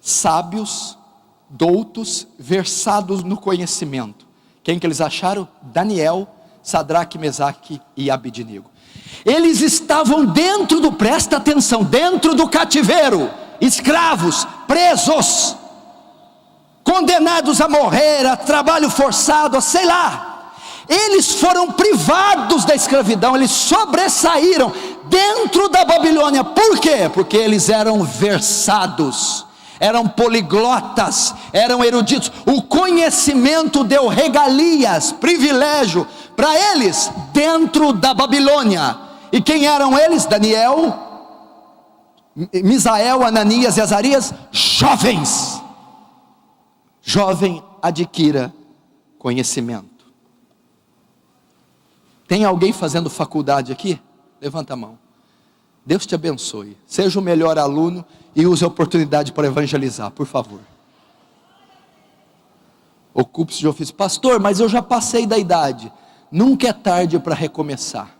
sábios, doutos, versados no conhecimento. Quem que eles acharam? Daniel, Sadraque, Mesaque e Abidnego. Eles estavam dentro presta atenção, dentro do cativeiro, escravos, presos, condenados a morrer, a trabalho forçado, a sei lá. Eles foram privados da escravidão, eles sobressaíram dentro da Babilônia. Por quê? Porque eles eram versados, eram poliglotas, eram eruditos. O conhecimento deu regalias, privilégio para eles dentro da Babilônia. E quem eram eles? Daniel, Misael, Ananias e Azarias, jovens. Jovem, adquira conhecimento. Tem alguém fazendo faculdade aqui? Levanta a mão. Deus te abençoe. Seja o melhor aluno e use a oportunidade para evangelizar, por favor. Ocupe-se de ofício. Pastor, mas eu já passei da idade. Nunca é tarde para recomeçar.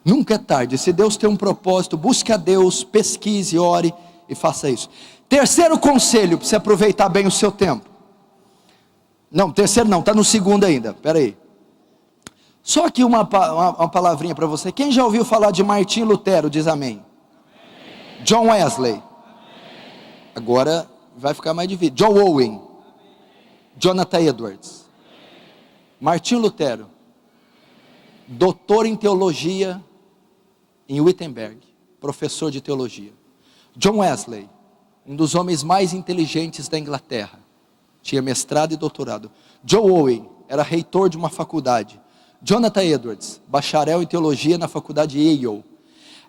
Nunca é tarde. Se Deus tem um propósito, busque a Deus, pesquise, ore e faça isso. Terceiro conselho para você aproveitar bem o seu tempo. Não, terceiro não, está no segundo ainda. Espera aí. Só que uma palavrinha para você. Quem já ouviu falar de Martim Lutero? Diz amém. Amém. John Wesley. Amém. Agora vai ficar mais difícil. John Owen. Amém. Jonathan Edwards. Amém. Martim Lutero, doutor em teologia em Wittenberg, professor de teologia. John Wesley, um dos homens mais inteligentes da Inglaterra, tinha mestrado e doutorado. John Owen era reitor de uma faculdade. Jonathan Edwards, bacharel em teologia na faculdade Yale.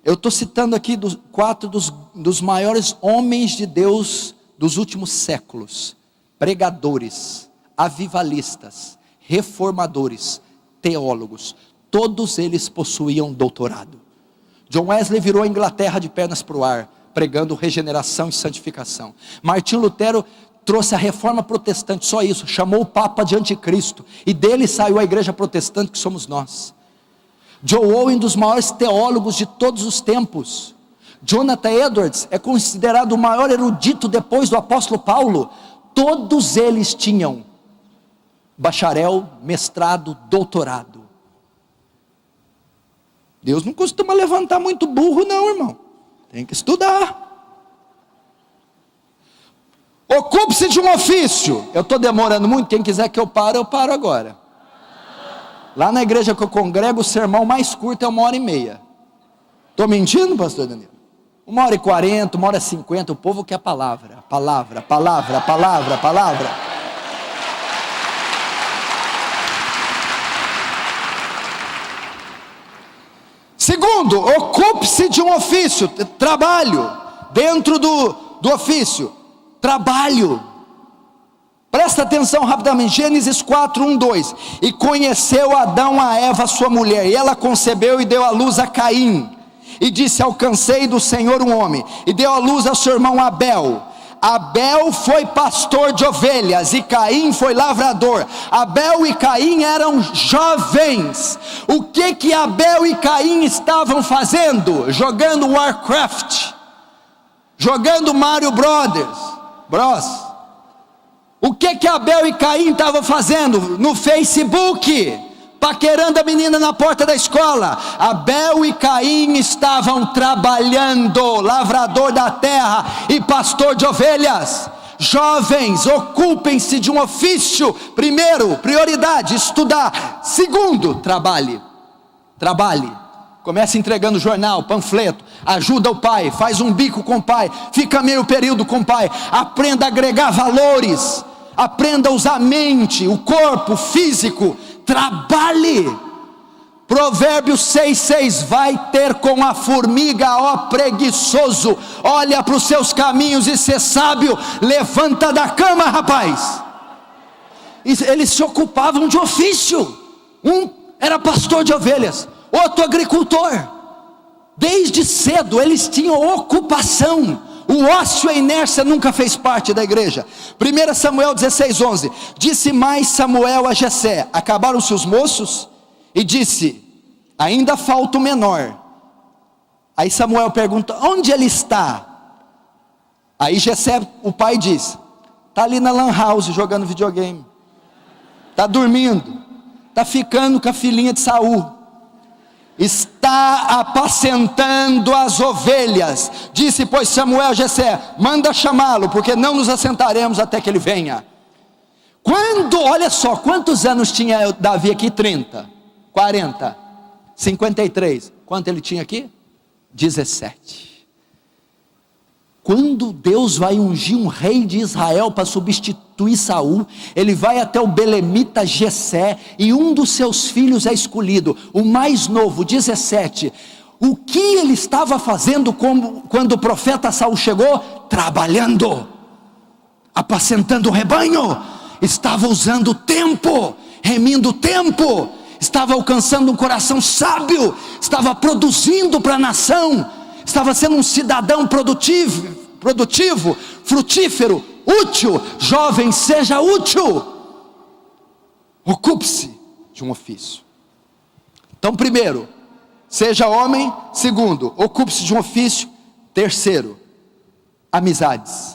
Eu estou citando aqui quatro dos maiores homens de Deus dos últimos séculos: pregadores, avivalistas, reformadores, teólogos. Todos eles possuíam doutorado. John Wesley virou a Inglaterra de pernas para o ar, pregando regeneração e santificação. Martim Lutero trouxe a reforma protestante, só isso, chamou o Papa de anticristo, e dele saiu a igreja protestante que somos nós. John Owen, um dos maiores teólogos de todos os tempos. Jonathan Edwards é considerado o maior erudito depois do apóstolo Paulo. Todos eles tinham bacharel, mestrado, doutorado. Deus não costuma levantar muito burro não, irmão. Tem que estudar. Ocupe-se de um ofício. Eu estou demorando muito, quem quiser que eu paro agora. Lá na igreja que eu congrego, o sermão mais curto é 1h30. Estou mentindo, pastor Danilo? 1h40, 1h50, o povo quer palavra. Segundo, ocupe-se de um ofício, trabalho, dentro do ofício, trabalho. Presta atenção rapidamente, Gênesis 4, 1, 2. E conheceu Adão a Eva, sua mulher, e ela concebeu e deu à luz a Caim. E disse: alcancei do Senhor um homem. E deu à luz a seu irmão Abel. Abel foi pastor de ovelhas e Caim foi lavrador. Abel e Caim eram jovens. O que Abel e Caim estavam fazendo? Jogando Warcraft, jogando Mario Bros. O que Abel e Caim estavam fazendo? No Facebook, paquerando a menina na porta da escola. Abel e Caim estavam trabalhando, lavrador da terra e pastor de ovelhas. Jovens, ocupem-se de um ofício. Primeiro, prioridade, estudar. Segundo, trabalhe. Comece entregando jornal, panfleto, ajuda o pai, faz um bico com o pai, fica meio período com o pai, aprenda a agregar valores, aprenda a usar a mente, o corpo, o físico. Trabalhe. Provérbios 6:6. Vai ter com a formiga, ó preguiçoso, olha para os seus caminhos e ser sábio. Levanta da cama, rapaz. Eles se ocupavam de ofício. Um era pastor de ovelhas, outro agricultor. Desde cedo eles tinham ocupação. O ócio e a inércia nunca fez parte da igreja. 1 Samuel 16:11. Disse mais Samuel a Jessé: acabaram-se os moços? E disse: ainda falta o menor. Aí Samuel pergunta: onde ele está? Aí Jessé, o pai, diz: está ali na lan house jogando videogame, está dormindo, está ficando com a filhinha de Saul, está apacentando as ovelhas. Disse, pois, Samuel a Jessé: manda chamá-lo, porque não nos assentaremos até que ele venha. Olha só, quantos anos tinha Davi aqui? 30, 40, 53. Quanto ele tinha aqui? 17. Quando Deus vai ungir um rei de Israel para substituir Saul, ele vai até o belemita Jessé, e um dos seus filhos é escolhido, o mais novo, 17. O que ele estava fazendo quando o profeta Saul chegou? Trabalhando, apacentando o rebanho. Estava usando o tempo, remindo o tempo, estava alcançando um coração sábio, estava produzindo para a nação, estava sendo um cidadão produtivo, frutífero, útil. Jovem, seja útil. Ocupe-se de um ofício. Então, primeiro, seja homem. Segundo, ocupe-se de um ofício. Terceiro, amizades.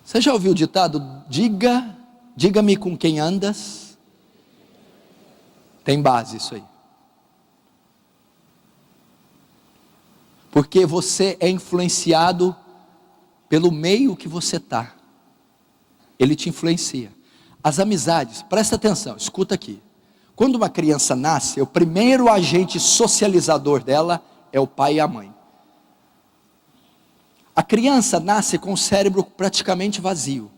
Você já ouviu o ditado: diga-me com quem andas? Tem base isso aí. Porque você é influenciado pelo meio que você está. Ele te influencia. As amizades, presta atenção, escuta aqui. Quando uma criança nasce, o primeiro agente socializador dela é o pai e a mãe. A criança nasce com o cérebro praticamente vazio.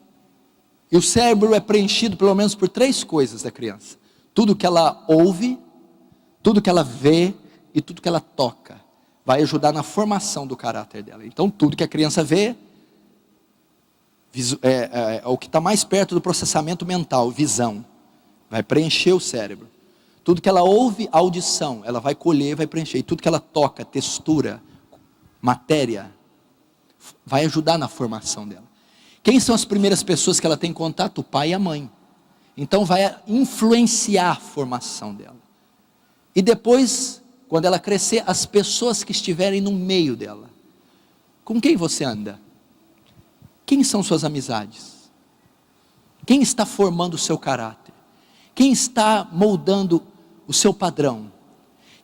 E o cérebro é preenchido pelo menos por 3 coisas da criança: tudo que ela ouve, tudo que ela vê e tudo que ela toca. Vai ajudar na formação do caráter dela. Então tudo que a criança vê é o que está mais perto do processamento mental, visão. Vai preencher o cérebro. Tudo que ela ouve, audição, ela vai colher, vai preencher. E tudo que ela toca, textura, matéria, vai ajudar na formação dela. Quem são as primeiras pessoas que ela tem contato? O pai e a mãe. Então vai influenciar a formação dela. E depois, quando ela crescer, as pessoas que estiverem no meio dela. Com quem você anda? Quem são suas amizades? Quem está formando o seu caráter? Quem está moldando o seu padrão?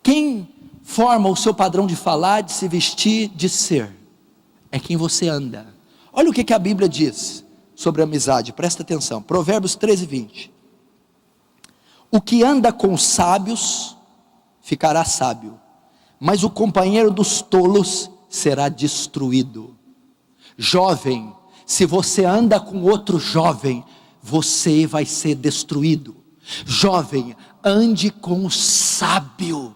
Quem forma o seu padrão de falar, de se vestir, de ser. É quem você anda. Olha o que a Bíblia diz sobre amizade, presta atenção. Provérbios 13:20. O que anda com os sábios ficará sábio, mas o companheiro dos tolos será destruído. Jovem, se você anda com outro jovem, você vai ser destruído. Jovem, ande com o sábio.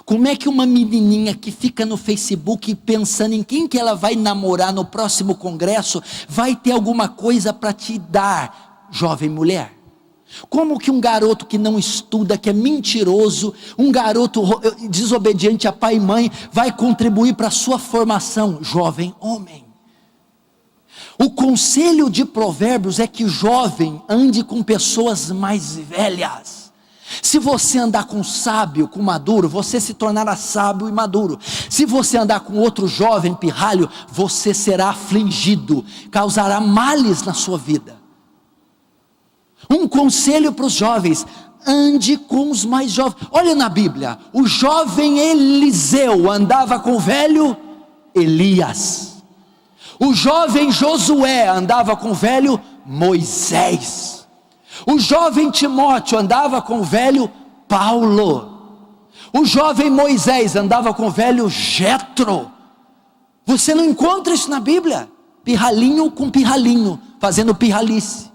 Como é que uma menininha que fica no Facebook pensando em quem que ela vai namorar no próximo congresso, vai ter alguma coisa para te dar, jovem mulher? Como que um garoto que não estuda, que é mentiroso, um garoto desobediente a pai e mãe, vai contribuir para a sua formação, jovem homem? O conselho de Provérbios é que jovem ande com pessoas mais velhas. Se você andar com sábio, com maduro, você se tornará sábio e maduro. Se você andar com outro jovem pirralho, você será afligido, causará males na sua vida. Um conselho para os jovens: ande com os mais jovens. Olha na Bíblia, o jovem Eliseu andava com o velho Elias. O jovem Josué andava com o velho Moisés. O jovem Timóteo andava com o velho Paulo. O jovem Moisés andava com o velho Jetro. Você não encontra isso na Bíblia? Pirralhinho com pirralhinho, fazendo pirralice.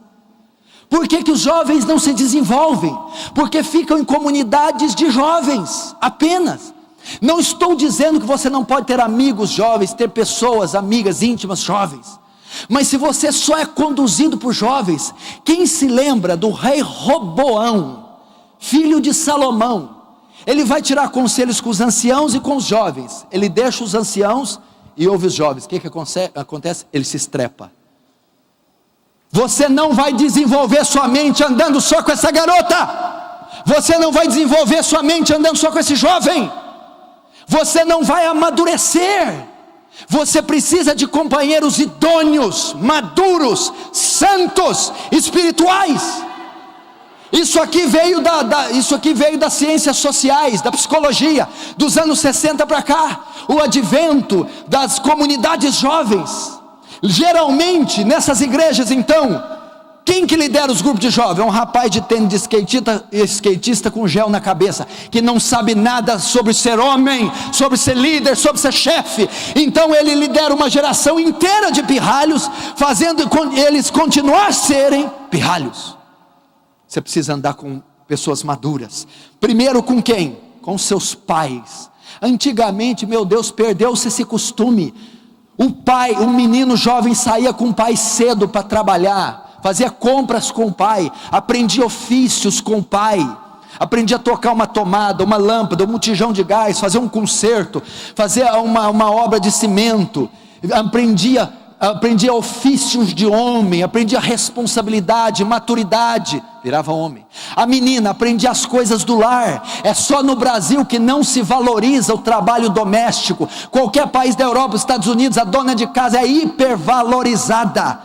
Por que que os jovens não se desenvolvem? Porque ficam em comunidades de jovens, apenas. Não estou dizendo que você não pode ter amigos jovens, ter pessoas, amigas íntimas jovens. Mas se você só é conduzido por jovens, quem se lembra do rei Roboão, filho de Salomão? Ele vai tirar conselhos com os anciãos e com os jovens. Ele deixa os anciãos e ouve os jovens. O que acontece? Ele se estrepa. Você não vai desenvolver sua mente andando só com essa garota. Você não vai desenvolver sua mente andando só com esse jovem. Você não vai amadurecer. Você precisa de companheiros idôneos, maduros, santos, espirituais. Isso aqui veio das ciências sociais, da psicologia, dos anos 60 para cá. O advento das comunidades jovens. Geralmente nessas igrejas, então, quem que lidera os grupos de jovens? É um rapaz de tênis de skatista com gel na cabeça, que não sabe nada sobre ser homem, sobre ser líder, sobre ser chefe. Então ele lidera uma geração inteira de pirralhos, fazendo eles continuar a serem pirralhos. Você precisa andar com pessoas maduras. Primeiro com quem? Com seus pais. Antigamente, meu Deus, perdeu-se esse costume. O menino jovem saía com o pai cedo para trabalhar, fazia compras com o pai, aprendia ofícios com o pai, aprendia a tocar uma tomada, uma lâmpada, um botijão de gás, fazer um conserto, fazer uma obra de cimento, aprendia ofícios de homem, aprendia responsabilidade, maturidade, virava homem. A menina aprendia as coisas do lar. É só no Brasil que não se valoriza o trabalho doméstico. Qualquer país da Europa, Estados Unidos, a dona de casa é hipervalorizada.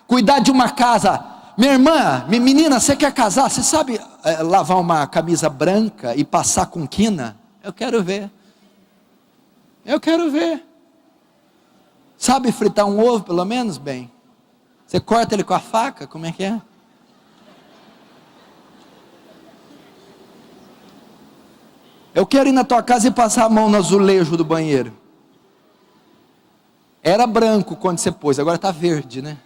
Cuidar de uma casa. Minha irmã, menina, você quer casar? Você sabe lavar uma camisa branca e passar com quina? Eu quero ver. Sabe fritar um ovo pelo menos, bem? Você corta ele com a faca? Como é que é? Eu quero ir na tua casa e passar a mão no azulejo do banheiro. Era branco quando você pôs, agora está verde, né?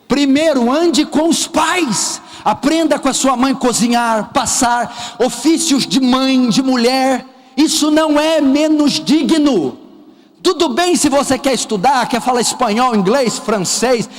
Primeiro, ande com os pais. Aprenda com a sua mãe a cozinhar, passar ofícios de mãe, de mulher. Isso não é menos digno. Tudo bem se você quer estudar, quer falar espanhol, inglês, francês,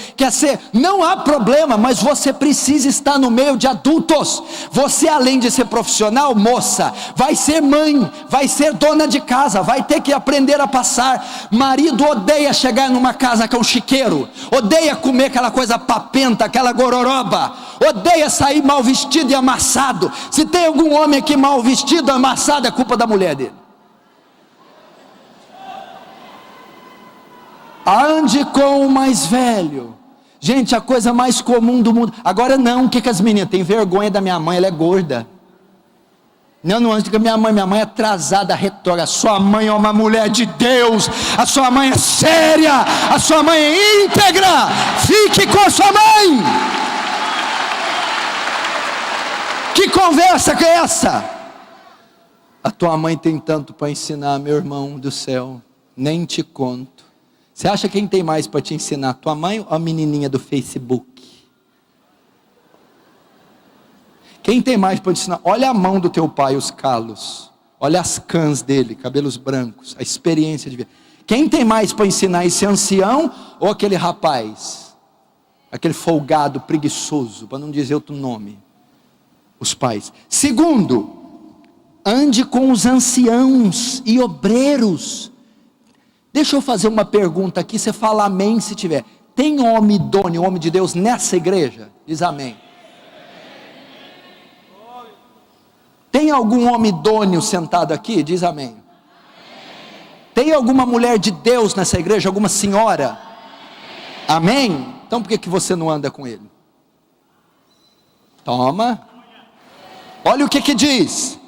não há problema, mas você precisa estar no meio de adultos. Você, além de ser profissional, moça, vai ser mãe, vai ser dona de casa, vai ter que aprender a passar. Marido odeia chegar numa casa com chiqueiro, odeia comer aquela coisa papenta, aquela gororoba, odeia sair mal vestido e amassado. Se tem algum homem aqui mal vestido, amassado, é culpa da mulher dele. Ande com o mais velho. Gente, a coisa mais comum do mundo. Agora não, o que as meninas? Tem vergonha da minha mãe, ela é gorda. Não ande com a minha mãe é atrasada, retórica. A sua mãe é uma mulher de Deus, a sua mãe é séria, a sua mãe é íntegra. Fique com a sua mãe. Que conversa que é essa? A tua mãe tem tanto para ensinar, meu irmão do céu, nem te conto. Você acha quem tem mais para te ensinar, tua mãe ou a menininha do Facebook? Quem tem mais para te ensinar? Olha a mão do teu pai, os calos. Olha as cãs dele, cabelos brancos, a experiência de vida. Quem tem mais para ensinar, esse ancião ou aquele rapaz? Aquele folgado, preguiçoso, para não dizer outro nome. Os pais. Segundo, ande com os anciãos e obreiros. Deixa eu fazer uma pergunta aqui, você fala amém se tiver. Tem homem idôneo, homem de Deus nessa igreja? Diz amém. Tem algum homem idôneo sentado aqui? Diz amém. Tem alguma mulher de Deus nessa igreja? Alguma senhora? Amém? Então por que você não anda com ele? Toma. Olha o que diz.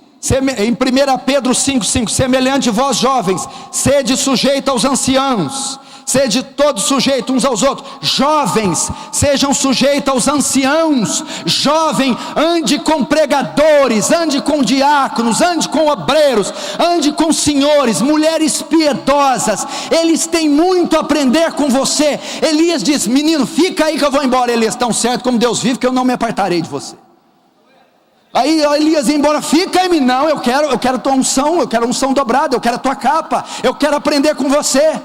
Em 1 Pedro 5,5, semelhante vós jovens, sede sujeito aos anciãos, sede todos sujeitos uns aos outros. Jovens, sejam sujeitos aos anciãos. Jovem, ande com pregadores, ande com diáconos, ande com obreiros, ande com senhores, mulheres piedosas. Eles têm muito a aprender com você. Elias diz: menino, fica aí que eu vou embora. Elias, tão certo como Deus vive que eu não me apartarei de você. Aí Elias ia embora, fica em mim. Não, eu quero tua unção, eu quero unção dobrada, eu quero a tua capa, eu quero aprender com você.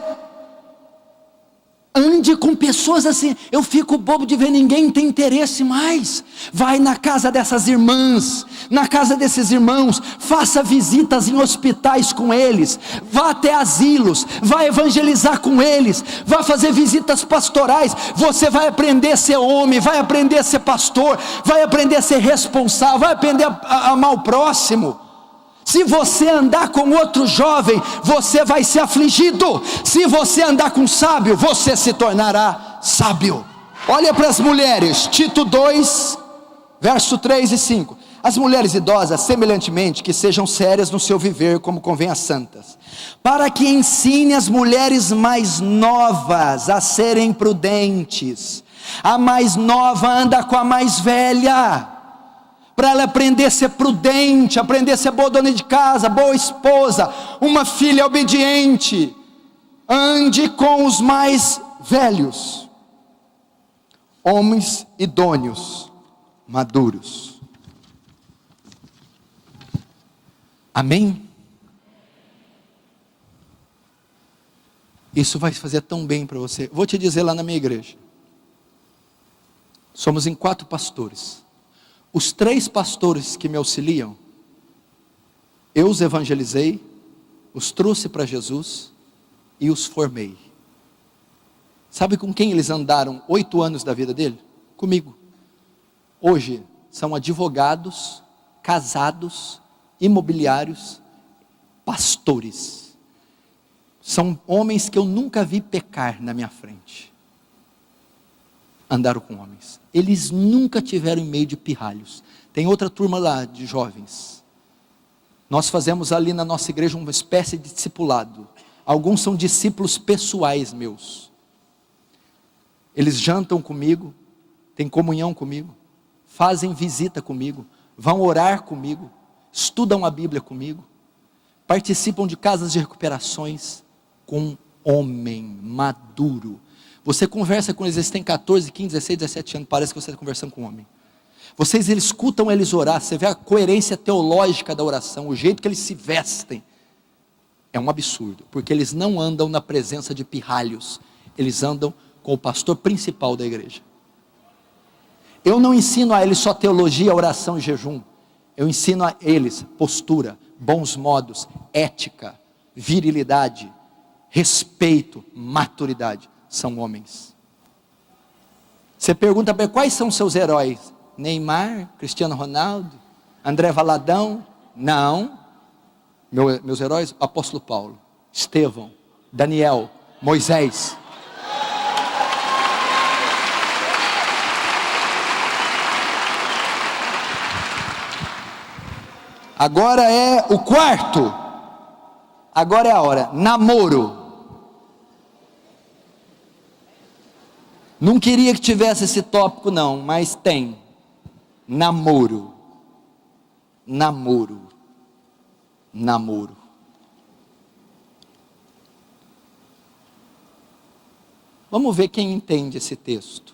Ande com pessoas assim. Eu fico bobo de ver ninguém tem interesse mais. Vai na casa dessas irmãs, na casa desses irmãos, faça visitas em hospitais com eles, vá até asilos, vá evangelizar com eles, vá fazer visitas pastorais. Você vai aprender a ser homem, vai aprender a ser pastor, vai aprender a ser responsável, vai aprender a amar o próximo. Se você andar com outro jovem, você vai ser afligido. Se você andar com sábio, você se tornará sábio. Olha para as mulheres, Tito 2, verso 3 e 5. As mulheres idosas, semelhantemente, que sejam sérias no seu viver, como convém às santas, para que ensine as mulheres mais novas a serem prudentes. A mais nova anda com a mais velha, para ela aprender a ser prudente, aprender a ser boa dona de casa, boa esposa, uma filha obediente. Ande com os mais velhos, homens idôneos, maduros. Amém? Isso vai fazer tão bem para você. Vou te dizer, lá na minha igreja, somos em 4 pastores. Os 3 pastores que me auxiliam, eu os evangelizei, os trouxe para Jesus e os formei. Sabe com quem eles andaram 8 anos da vida dele? Comigo. Hoje são advogados, casados, imobiliários, pastores. São homens que eu nunca vi pecar na minha frente. Andaram com homens. Eles nunca tiveram em meio de pirralhos. Tem outra turma lá de jovens. Nós fazemos ali na nossa igreja uma espécie de discipulado. Alguns são discípulos pessoais meus. Eles jantam comigo, têm comunhão comigo, fazem visita comigo, vão orar comigo, estudam a Bíblia comigo, participam de casas de recuperações com homem maduro. Você conversa com eles, eles têm 14, 15, 16, 17 anos, parece que você está conversando com um homem. Eles escutam eles orar, você vê a coerência teológica da oração, o jeito que eles se vestem. É um absurdo, porque eles não andam na presença de pirralhos, eles andam com o pastor principal da igreja. Eu não ensino a eles só teologia, oração e jejum. Eu ensino a eles postura, bons modos, ética, virilidade, respeito, maturidade. São homens. Você pergunta para quais são seus heróis? Neymar, Cristiano Ronaldo, André Valadão? Não. Meus heróis, apóstolo Paulo, Estevão, Daniel, Moisés. Agora é o quarto. Agora é a hora. Namoro. Não queria que tivesse esse tópico não, mas tem. Namoro. Namoro. Namoro. Vamos ver quem entende esse texto.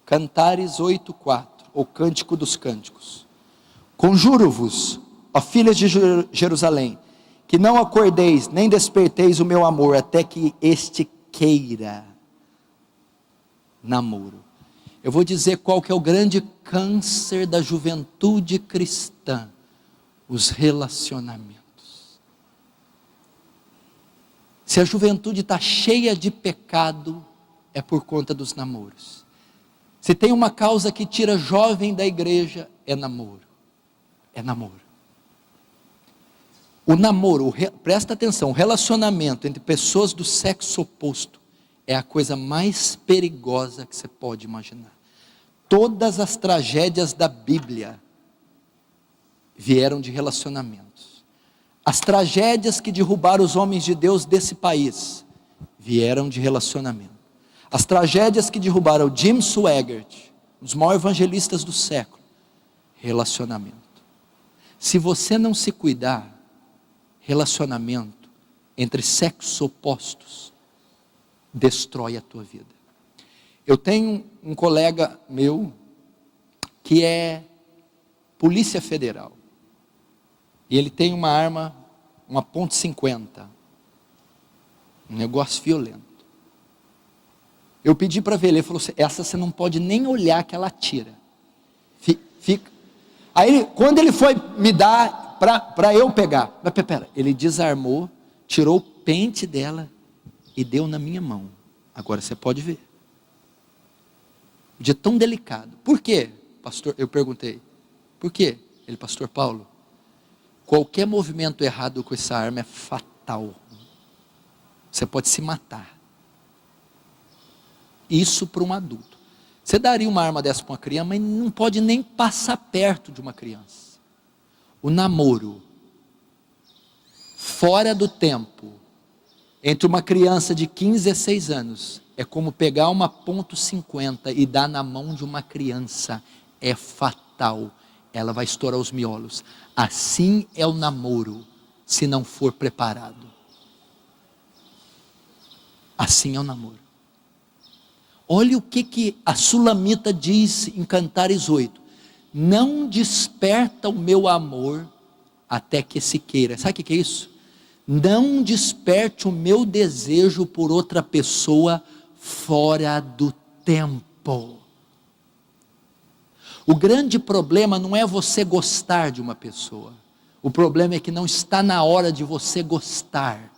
Cantares 8:4, ou Cântico dos Cânticos. Conjuro-vos, ó filhas de Jerusalém, que não acordeis, nem desperteis o meu amor, até que este queira. Namoro. Eu vou dizer qual que é o grande câncer da juventude cristã: os relacionamentos. Se a juventude está cheia de pecado, é por conta dos namoros. Se tem uma causa que tira jovem da igreja, é namoro. É namoro. O namoro, presta atenção, o relacionamento entre pessoas do sexo oposto é a coisa mais perigosa que você pode imaginar. Todas as tragédias da Bíblia vieram de relacionamentos. As tragédias que derrubaram os homens de Deus desse país vieram de relacionamento. As tragédias que derrubaram Jim Swaggart, um dos maiores evangelistas do século, relacionamento. Se você não se cuidar, relacionamento entre sexos opostos destrói a tua vida. Eu tenho um colega meu que é polícia federal, e ele tem uma arma, uma .50, um negócio violento. Eu pedi para ver, ele falou assim: essa você não pode nem olhar que ela atira. Fica. Aí quando ele foi me dar para eu pegar, mas pera, ele desarmou, tirou o pente dela e deu na minha mão. Agora você pode ver. De tão delicado. Por quê, pastor? Eu perguntei. Por quê? Ele, pastor Paulo, qualquer movimento errado com essa arma é fatal. Você pode se matar. Isso para um adulto. Você daria uma arma dessa para uma criança, mas não pode nem passar perto de uma criança. O namoro, fora do tempo, entre uma criança de 15 a 16 anos, é como pegar uma .50 e dar na mão de uma criança. É fatal. Ela vai estourar os miolos. Assim é o namoro, se não for preparado. Assim é o namoro. Olha o que a Sulamita diz em Cantares 8. Não desperta o meu amor até que se queira. Sabe o que é isso? Não desperte o meu desejo por outra pessoa fora do tempo. O grande problema não é você gostar de uma pessoa. O problema é que não está na hora de você gostar.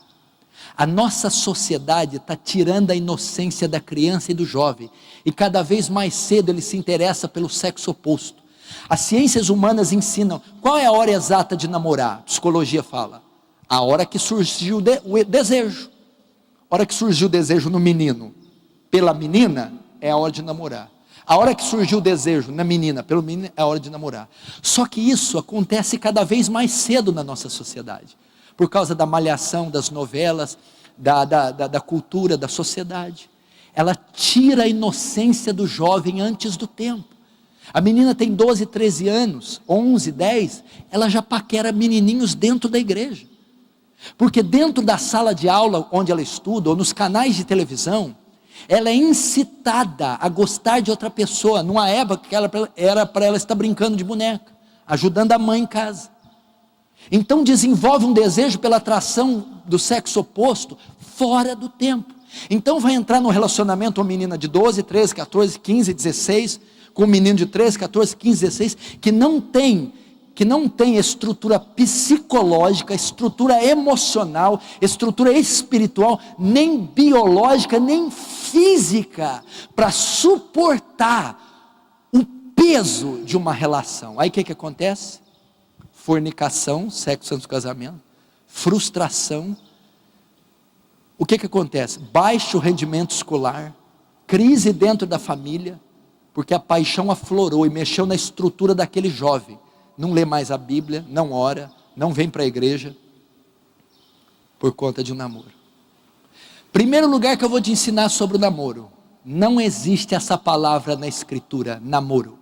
A nossa sociedade está tirando a inocência da criança e do jovem, e cada vez mais cedo ele se interessa pelo sexo oposto. As ciências humanas ensinam qual é a hora exata de namorar. A psicologia fala: a hora que surgiu o desejo. A hora que surgiu o desejo no menino pela menina, é a hora de namorar. A hora que surgiu o desejo na menina pelo menino, é a hora de namorar. Só que isso acontece cada vez mais cedo na nossa sociedade, por causa da malhação, das novelas, da cultura, da sociedade. Ela tira a inocência do jovem antes do tempo. A menina tem 12, 13 anos, 11, 10, ela já paquera menininhos dentro da igreja. Porque dentro da sala de aula onde ela estuda, ou nos canais de televisão, ela é incitada a gostar de outra pessoa, numa época que era para ela estar brincando de boneca, ajudando a mãe em casa. Então desenvolve um desejo pela atração do sexo oposto fora do tempo. Então vai entrar no relacionamento uma menina de 12, 13, 14, 15, 16, com um menino de 13, 14, 15, 16, que não tem estrutura psicológica, estrutura emocional, estrutura espiritual, nem biológica, nem física, para suportar o peso de uma relação. Aí o que acontece? Fornicação, sexo antes do casamento, frustração. O que acontece? Baixo rendimento escolar, crise dentro da família, porque a paixão aflorou e mexeu na estrutura daquele jovem. Não lê mais a Bíblia, não ora, não vem para a igreja por conta de um namoro. Primeiro lugar que eu vou te ensinar sobre o namoro: não existe essa palavra na escritura, namoro.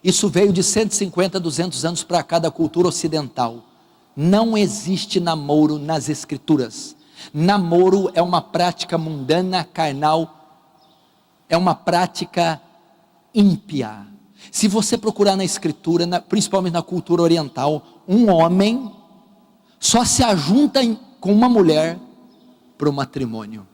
Isso veio de 150, 200 anos para cá da cultura ocidental. Não existe namoro nas escrituras. Namoro é uma prática mundana, carnal, é uma prática ímpia. Se você procurar na escritura, principalmente na cultura oriental, um homem só se ajunta com uma mulher para o matrimônio.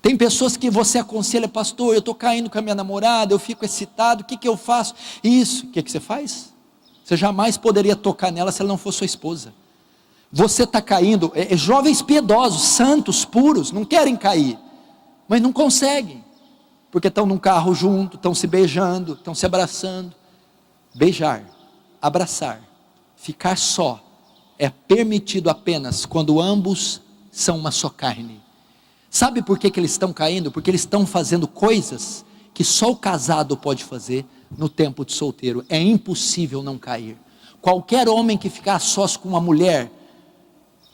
Tem pessoas que você aconselha: pastor, eu estou caindo com a minha namorada, eu fico excitado, o que eu faço? Isso, o que você faz? Você jamais poderia tocar nela se ela não fosse sua esposa. Você está caindo, jovens piedosos, santos, puros, não querem cair, mas não conseguem, porque estão num carro junto, estão se beijando, estão se abraçando. Beijar, abraçar, ficar só, é permitido apenas quando ambos são uma só carne. Sabe por que eles estão caindo? Porque eles estão fazendo coisas que só o casado pode fazer no tempo de solteiro. É impossível não cair. Qualquer homem que ficar sós com uma mulher,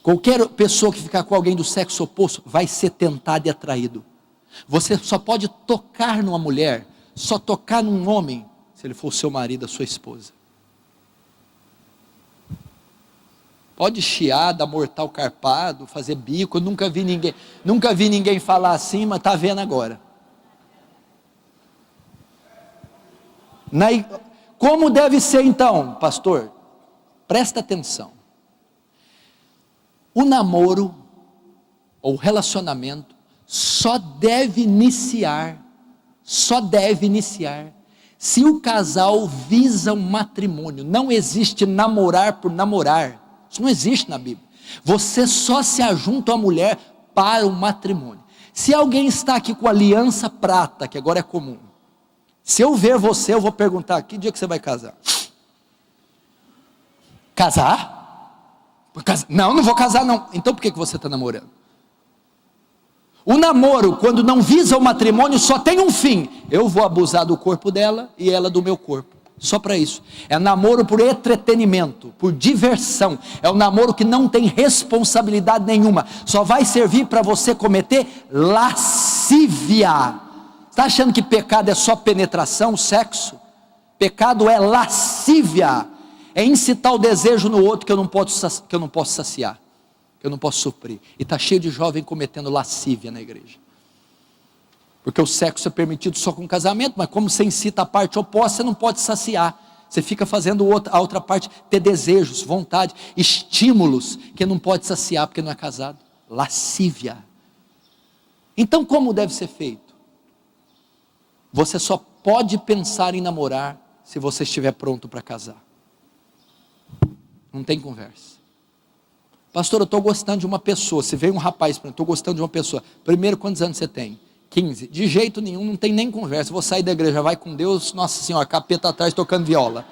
qualquer pessoa que ficar com alguém do sexo oposto, vai ser tentado e atraído. Você só pode tocar numa mulher, só tocar num homem, se ele for seu marido, a sua esposa. Pode chiar, dar mortal carpado, fazer bico. Eu nunca vi ninguém falar assim, mas está vendo agora. Como deve ser então, pastor? Presta atenção. O namoro, ou relacionamento, só deve iniciar, se o casal visa um matrimônio. Não existe namorar por namorar. Isso não existe na Bíblia. Você só se ajunta a mulher para o matrimônio. Se alguém está aqui com aliança prata, que agora é comum, se eu ver você, eu vou perguntar: que dia que você vai casar? Casar? Não, não vou casar não. Então por que você está namorando? O namoro, quando não visa o matrimônio, só tem um fim: eu vou abusar do corpo dela e ela do meu corpo. Só para isso. É namoro por entretenimento, por diversão. É um namoro que não tem responsabilidade nenhuma. Só vai servir para você cometer lascívia. Está achando que pecado é só penetração, sexo? Pecado é lascívia. É incitar o desejo no outro que eu não posso saciar, que eu não posso suprir. E está cheio de jovem cometendo lascívia na igreja. Porque o sexo é permitido só com casamento, mas como você incita a parte oposta, você não pode saciar. Você fica fazendo a outra parte ter desejos, vontade, estímulos que não pode saciar porque não é casado. Lascívia. Então como deve ser feito? Você só pode pensar em namorar se você estiver pronto para casar. Não tem conversa. Pastor, eu estou gostando de uma pessoa. Se veio um rapaz para mim, estou gostando de uma pessoa. Primeiro, quantos anos você tem? 15, de jeito nenhum, não tem nem conversa. Vou sair da igreja, vai com Deus, nossa senhora, capeta atrás tocando viola.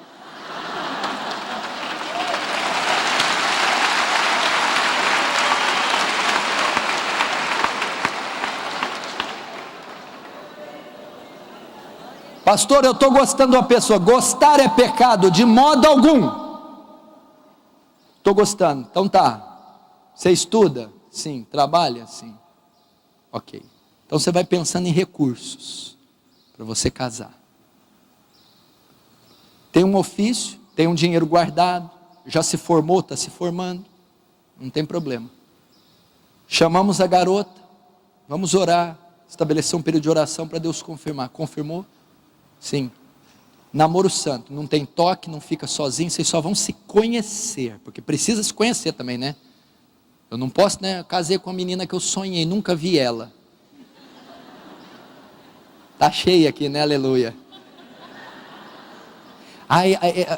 Pastor, eu estou gostando de uma pessoa. Gostar é pecado? De modo algum. Estou gostando, então tá. Você estuda? Sim. Trabalha? Sim. Ok. Então você vai pensando em recursos para você casar. Tem um ofício, tem um dinheiro guardado, já se formou, está se formando, não tem problema. Chamamos a garota, vamos orar, estabelecer um período de oração para Deus confirmar. Confirmou? Sim. Namoro santo, não tem toque, não fica sozinho, vocês só vão se conhecer, porque precisa se conhecer também, né? Eu não posso, né? Eu casei com uma menina que eu sonhei, nunca vi ela. Está cheia aqui, né? Aleluia.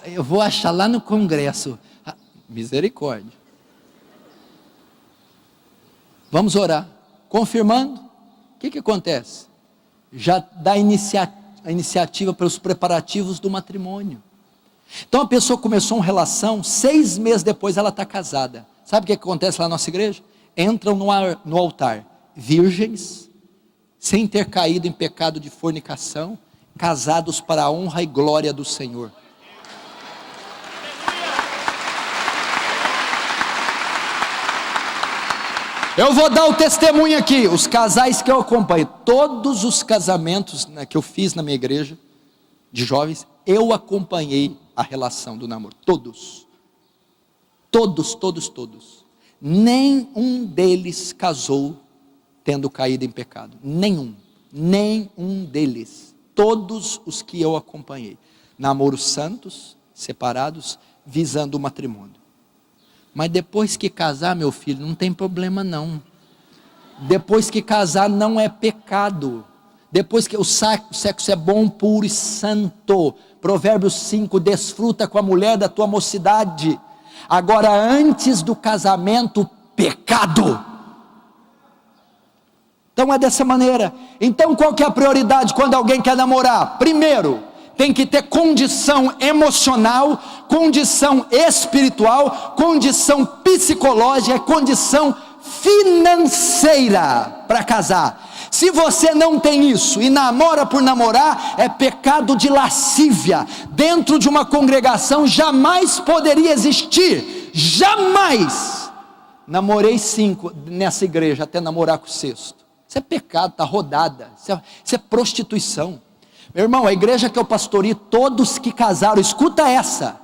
Eu vou achar lá no congresso. Misericórdia. Vamos orar. Confirmando, o que acontece? Já dá a iniciativa para os preparativos do matrimônio. Então a pessoa começou uma relação, 6 meses depois ela está casada. Sabe o que acontece lá na nossa igreja? Entram no altar virgens, sem ter caído em pecado de fornicação, casados para a honra e glória do Senhor. Eu vou dar o testemunho aqui. Os casais que eu acompanho, todos os casamentos, né, que eu fiz na minha igreja de jovens, eu acompanhei a relação do namoro. Todos. Nenhum deles casou tendo caído em pecado. Nenhum deles. Todos os que eu acompanhei. Namoros santos, separados, visando o matrimônio. Mas depois que casar, meu filho, não tem problema não. Depois que casar não é pecado. Depois que o sexo é bom, puro e santo. Provérbios 5, desfruta com a mulher da tua mocidade. Agora, antes do casamento, pecado. Então é dessa maneira. Então qual que é a prioridade quando alguém quer namorar? Primeiro, tem que ter condição emocional, condição espiritual, condição psicológica, condição financeira para casar. Se você não tem isso e namora por namorar, é pecado de lascívia. Dentro de uma congregação jamais poderia existir, jamais. Namorei 5 nessa igreja até namorar com o 6º. Isso é pecado, está rodada, isso é prostituição. Meu irmão, a igreja que eu pastorei, todos que casaram, escuta essa,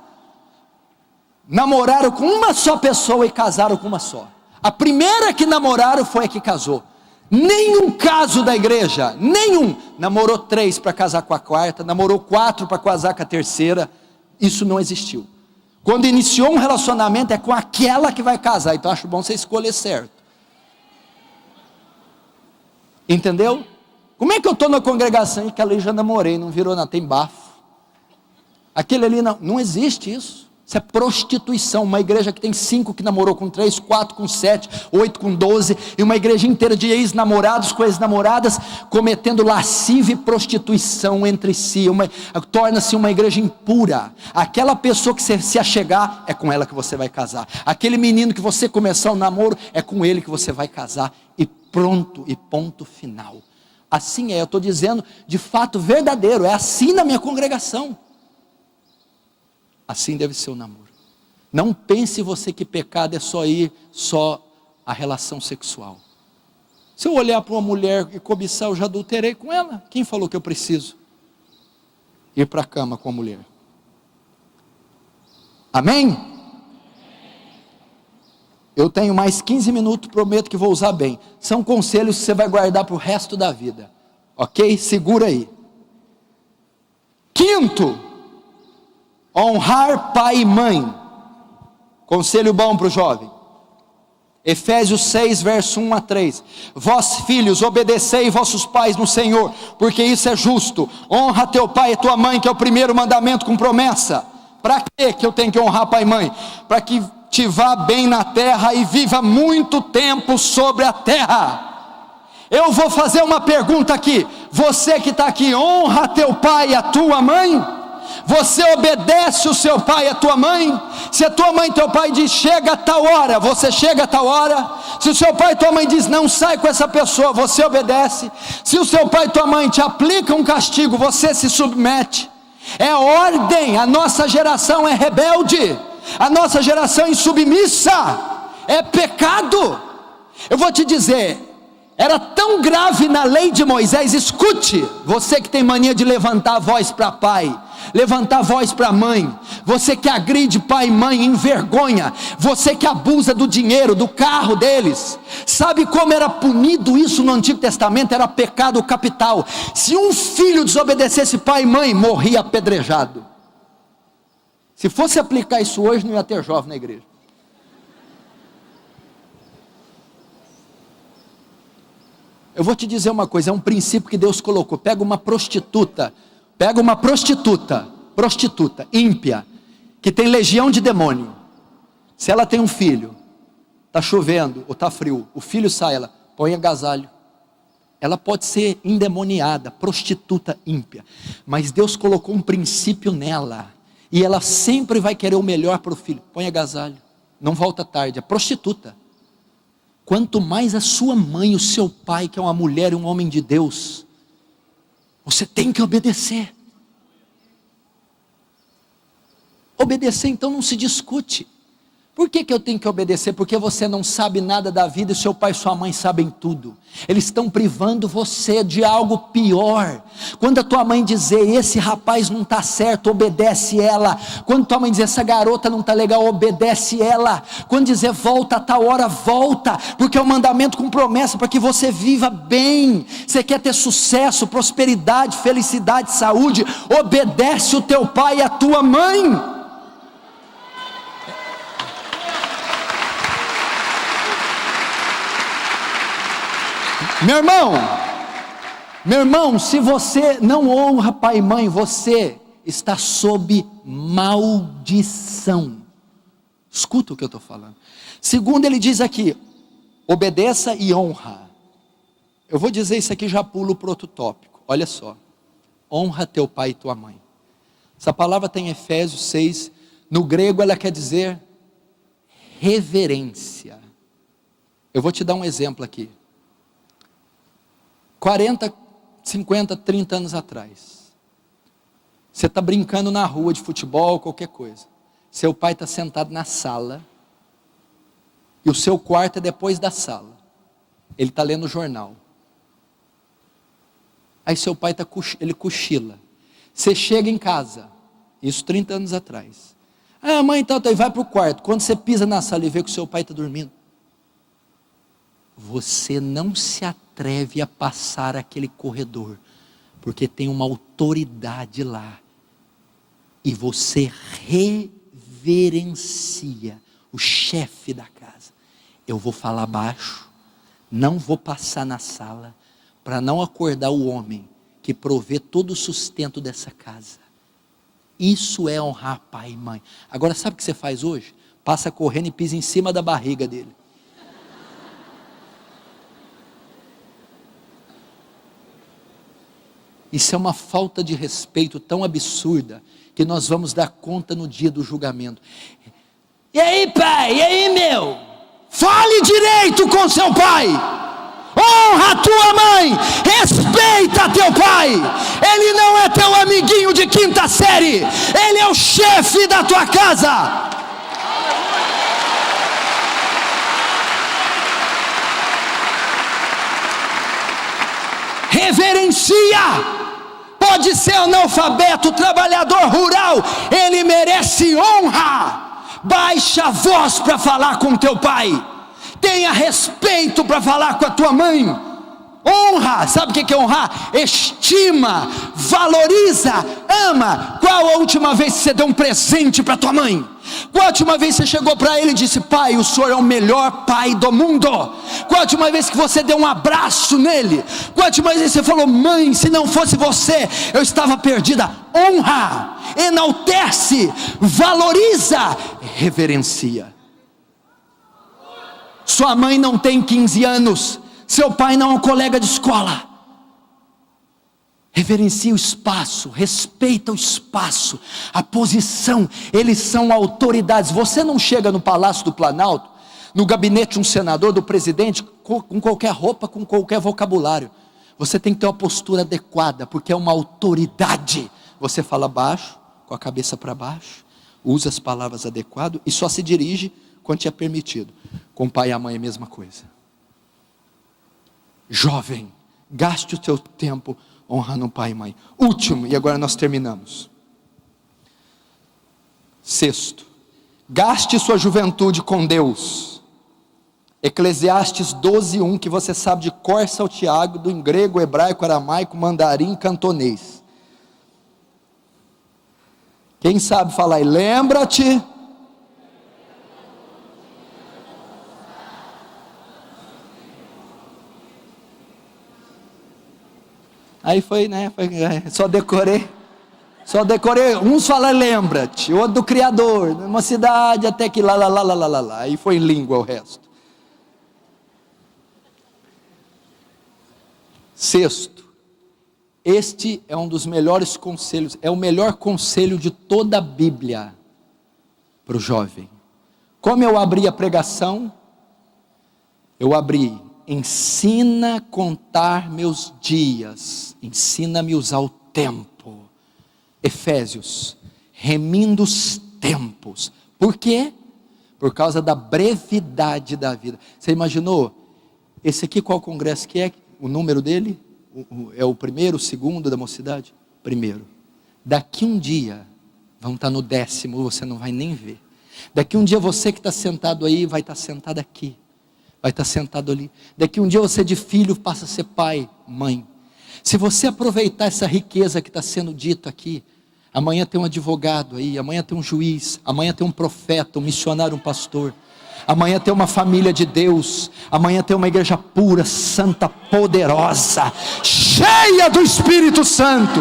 namoraram com uma só pessoa e casaram com uma só. A primeira que namoraram foi a que casou. Nenhum caso da igreja, nenhum, namorou 3 para casar com a 4ª, namorou 4 para casar com a 3ª, isso não existiu. Quando iniciou um relacionamento é com aquela que vai casar, então acho bom você escolher certo. Entendeu? Como é que eu estou na congregação e que ali já namorei, não virou nada, tem bafo. Aquele ali não existe isso. Isso é prostituição. Uma igreja que tem 5 que namorou com 3, 4 com 7, 8 com 12, e uma igreja inteira de ex-namorados com ex-namoradas, cometendo lascívia e prostituição entre si, torna-se uma igreja impura. Aquela pessoa que você se achegar, é com ela que você vai casar. Aquele menino que você começar o namoro, é com ele que você vai casar, e pronto, e ponto final. Assim é, eu estou dizendo de fato verdadeiro, é assim na minha congregação. Assim deve ser o namoro. Não pense você que pecado é só a relação sexual. Se eu olhar para uma mulher e cobiçar, eu já adulterei com ela. Quem falou que eu preciso ir para a cama com a mulher? Amém? Eu tenho mais 15 minutos, prometo que vou usar bem. São conselhos que você vai guardar para o resto da vida. Ok? Segura aí. 5º, honrar pai e mãe. Conselho bom para o jovem. Efésios 6, verso 1 a 3. Vós filhos, obedecei vossos pais no Senhor, porque isso é justo. Honra teu pai e tua mãe, que é o primeiro mandamento com promessa. Para que eu tenho que honrar pai e mãe? Para que te vá bem na terra e viva muito tempo sobre a terra. Eu vou fazer uma pergunta aqui. Você que está aqui, honra teu pai e a tua mãe? Você obedece o seu pai e a tua mãe? Se a tua mãe e teu pai diz chega a tal hora, você chega a tal hora? Se o seu pai e tua mãe diz não sai com essa pessoa, você obedece? Se o seu pai e tua mãe te aplicam um castigo, você se submete? É ordem. A nossa geração é rebelde, a nossa geração é insubmissa, é pecado. Eu vou te dizer, era tão grave na lei de Moisés. Escute, você que tem mania de levantar a voz para pai, levantar a voz para mãe, você que agride pai e mãe, envergonha, você que abusa do dinheiro, do carro deles. Sabe como era punido isso no Antigo Testamento? Era pecado capital. Se um filho desobedecesse pai e mãe, morria apedrejado. Se fosse aplicar isso hoje, não ia ter jovem na igreja. Eu vou te dizer uma coisa, é um princípio que Deus colocou. Pega uma prostituta ímpia, que tem legião de demônio. Se ela tem um filho, está chovendo ou está frio, o filho sai, ela põe agasalho. Ela pode ser endemoniada, prostituta ímpia, mas Deus colocou um princípio nela, e ela sempre vai querer o melhor para o filho. Põe agasalho, não volta tarde, é prostituta. Quanto mais a sua mãe, o seu pai, que é uma mulher e um homem de Deus, você tem que obedecer. Obedecer então não se discute. Por que eu tenho que obedecer? Porque você não sabe nada da vida e seu pai e sua mãe sabem tudo. Eles estão privando você de algo pior. Quando a tua mãe dizer, esse rapaz não está certo, obedece ela. Quando tua mãe dizer, essa garota não está legal, obedece ela. Quando dizer, volta a tal hora, volta. Porque é um mandamento com promessa para que você viva bem. Você quer ter sucesso, prosperidade, felicidade, saúde. Obedece o teu pai e a tua mãe. Meu irmão, se você não honra pai e mãe, você está sob maldição. Escuta o que eu estou falando. Segundo, ele diz aqui, obedeça e honra. Eu vou dizer isso aqui, já pulo para outro tópico. Olha só, honra teu pai e tua mãe. Essa palavra tem em Efésios 6, no grego ela quer dizer reverência. Eu vou te dar um exemplo aqui. 40, 50, 30 anos atrás, você está brincando na rua de futebol, qualquer coisa, seu pai está sentado na sala, e o seu quarto é depois da sala, ele está lendo o jornal, aí seu pai ele cochila, você chega em casa, isso 30 anos atrás, mãe então, vai para o quarto, quando você pisa na sala e vê que o seu pai está dormindo, você não se atreve a passar aquele corredor, porque tem uma autoridade lá, e você reverencia o chefe da casa. Eu vou falar baixo, não vou passar na sala, para não acordar o homem, que provê todo o sustento dessa casa. Isso é honrar pai e mãe. Agora sabe o que você faz hoje? Passa correndo e pisa em cima da barriga dele. Isso é uma falta de respeito tão absurda, que nós vamos dar conta no dia do julgamento. E aí pai, e aí meu? Fale direito com seu pai, honra a tua mãe, respeita teu pai, ele não é teu amiguinho de quinta série, ele é o chefe da tua casa. Reverencia. Pode ser analfabeto, trabalhador rural, ele merece honra. Baixa a voz para falar com teu pai, tenha respeito para falar com a tua mãe. Honra, sabe o que é honrar? Estima, valoriza, ama. Qual a última vez que você deu um presente para tua mãe? Qual a última vez que você chegou para ele e disse, pai, o senhor é o melhor pai do mundo? Qual a última vez que você deu um abraço nele? Qual a última vez que você falou, mãe, se não fosse você, eu estava perdida? Honra, enaltece, valoriza, reverencia. Sua mãe não tem 15 anos, seu pai não é um colega de escola. Reverencia o espaço, respeita o espaço, a posição, eles são autoridades. Você não chega no Palácio do Planalto, no gabinete de um senador, do presidente, com qualquer roupa, com qualquer vocabulário. Você tem que ter uma postura adequada, porque é uma autoridade. Você fala baixo, com a cabeça para baixo, usa as palavras adequadas e só se dirige quando te é permitido. Com o pai e a mãe é a mesma coisa. Jovem, gaste o teu tempo honrando pai e mãe. Último, e agora nós terminamos. Sexto, gaste sua juventude com Deus. Eclesiastes 12:1, que você sabe de cor salteado, em grego, hebraico, aramaico, mandarim, cantonês. Quem sabe falar aí? Lembra-te. Aí foi, né? Só decorei. Uns falam lembra-te, outro do Criador, uma cidade até que lá. Aí foi em língua o resto. Sexto, este é um dos melhores conselhos, é o melhor conselho de toda a Bíblia para o jovem. Como eu abri a pregação? Eu abri, ensina a contar meus dias, ensina-me a usar o tempo. Efésios, remindo os tempos. Por quê? por causa da brevidade da vida. Você imaginou? Esse aqui qual congresso que é? O número dele? É o primeiro, o segundo da mocidade? Primeiro. Daqui um dia, vamos estar no 10º, você não vai nem ver. Daqui um dia você que está sentado aí, vai estar sentado aqui. Vai estar sentado ali. Daqui um dia você de filho passa a ser pai, mãe. Se você aproveitar essa riqueza que está sendo dita aqui, amanhã tem um advogado aí, amanhã tem um juiz, amanhã tem um profeta, um missionário, um pastor, amanhã tem uma família de Deus, amanhã tem uma igreja pura, santa, poderosa, cheia do Espírito Santo.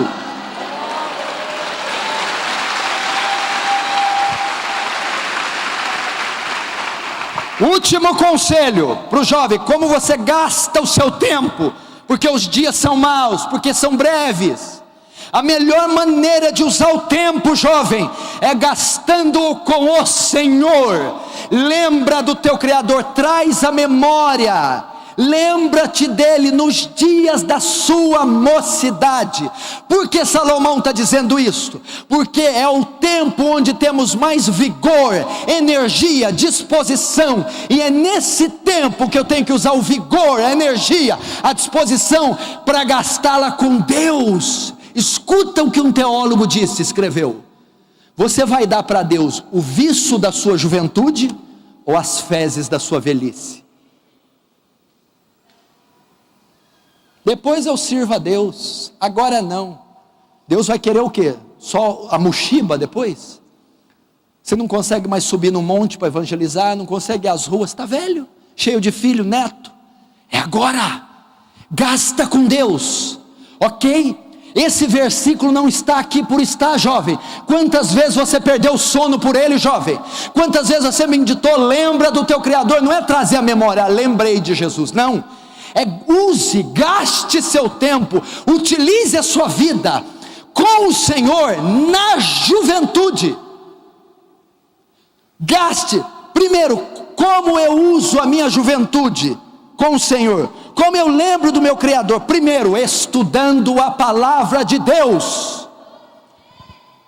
Último conselho para o jovem: como você gasta o seu tempo, porque os dias são maus, porque são breves. A melhor maneira de usar o tempo, jovem, é gastando-o com o Senhor. Lembra do teu Criador, traz a memória, lembra-te dele nos dias da sua mocidade. Por que Salomão está dizendo isso? Porque é o tempo onde temos mais vigor, energia, disposição, e é nesse tempo que eu tenho que usar o vigor, a energia, a disposição para gastá-la com Deus. Escuta o que um teólogo disse, escreveu: você vai dar para Deus o viço da sua juventude ou as fezes da sua velhice? Depois eu sirvo a Deus, agora não. Deus vai querer o quê? Só a mochiba depois? Você não consegue mais subir no monte para evangelizar, não consegue ir às ruas, está velho, cheio de filho, neto. É agora, gasta com Deus, ok? Esse versículo não está aqui por estar, jovem. Quantas vezes você perdeu o sono por ele, jovem? Quantas vezes você meditou, lembra do teu Criador? Não é trazer a memória, lembrei de Jesus, não. Use, gaste seu tempo, utilize a sua vida com o Senhor na juventude. Gaste, primeiro, como eu uso a minha juventude com o Senhor, como eu lembro do meu Criador. Primeiro, estudando a palavra de Deus.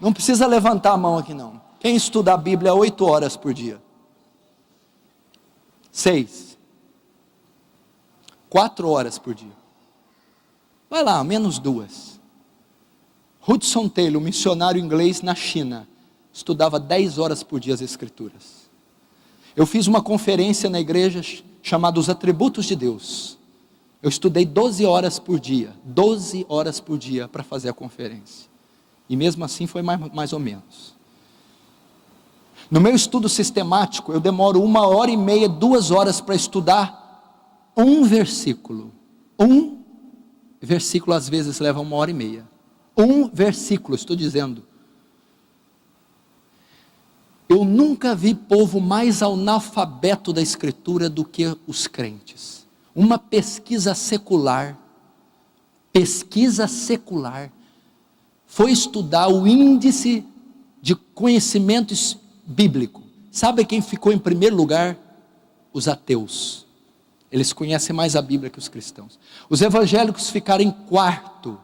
Não precisa levantar a mão aqui não. Quem estuda a Bíblia 8 horas por dia? 6. 4 horas por dia. Vai lá, menos 2. Hudson Taylor, missionário inglês na China, estudava 10 horas por dia as Escrituras. Eu fiz uma conferência na igreja chamada Os Atributos de Deus. Eu estudei 12 horas por dia. 12 horas por dia para fazer a conferência. E mesmo assim foi mais ou menos. No meu estudo sistemático, eu demoro 1h30, 2 horas para estudar um versículo. Um versículo às vezes leva 1h30. Um versículo, estou dizendo. Eu nunca vi povo mais analfabeto da Escritura do que os crentes. Uma pesquisa secular foi estudar o índice de conhecimento bíblico. Sabe quem ficou em primeiro lugar? Os ateus. Eles conhecem mais a Bíblia que os cristãos. Os evangélicos ficaram em quarto.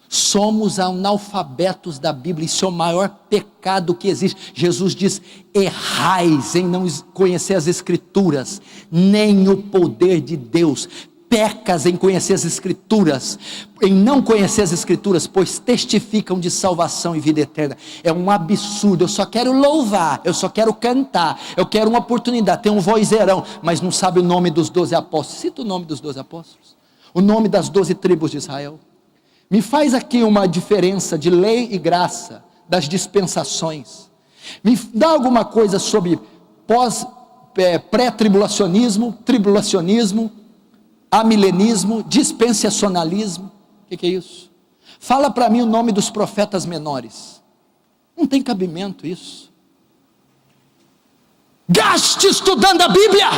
Somos analfabetos da Bíblia. Isso é o maior pecado que existe. Jesus diz: errais em não conhecer as Escrituras, nem o poder de Deus. Pecas em conhecer as Escrituras, em não conhecer as Escrituras, pois testificam de salvação e vida eterna. É um absurdo. Eu só quero louvar, eu só quero cantar, eu quero uma oportunidade, tem um vozeirão, mas não sabe o nome dos 12 apóstolos. Cita o nome dos 12 apóstolos, o nome das 12 tribos de Israel. Me faz aqui uma diferença de lei e graça, das dispensações. Me dá alguma coisa sobre pré-tribulacionismo, tribulacionismo, amilenismo, dispensacionalismo. O que é isso? Fala para mim o nome dos profetas menores. Não tem cabimento isso. Gaste estudando a Bíblia.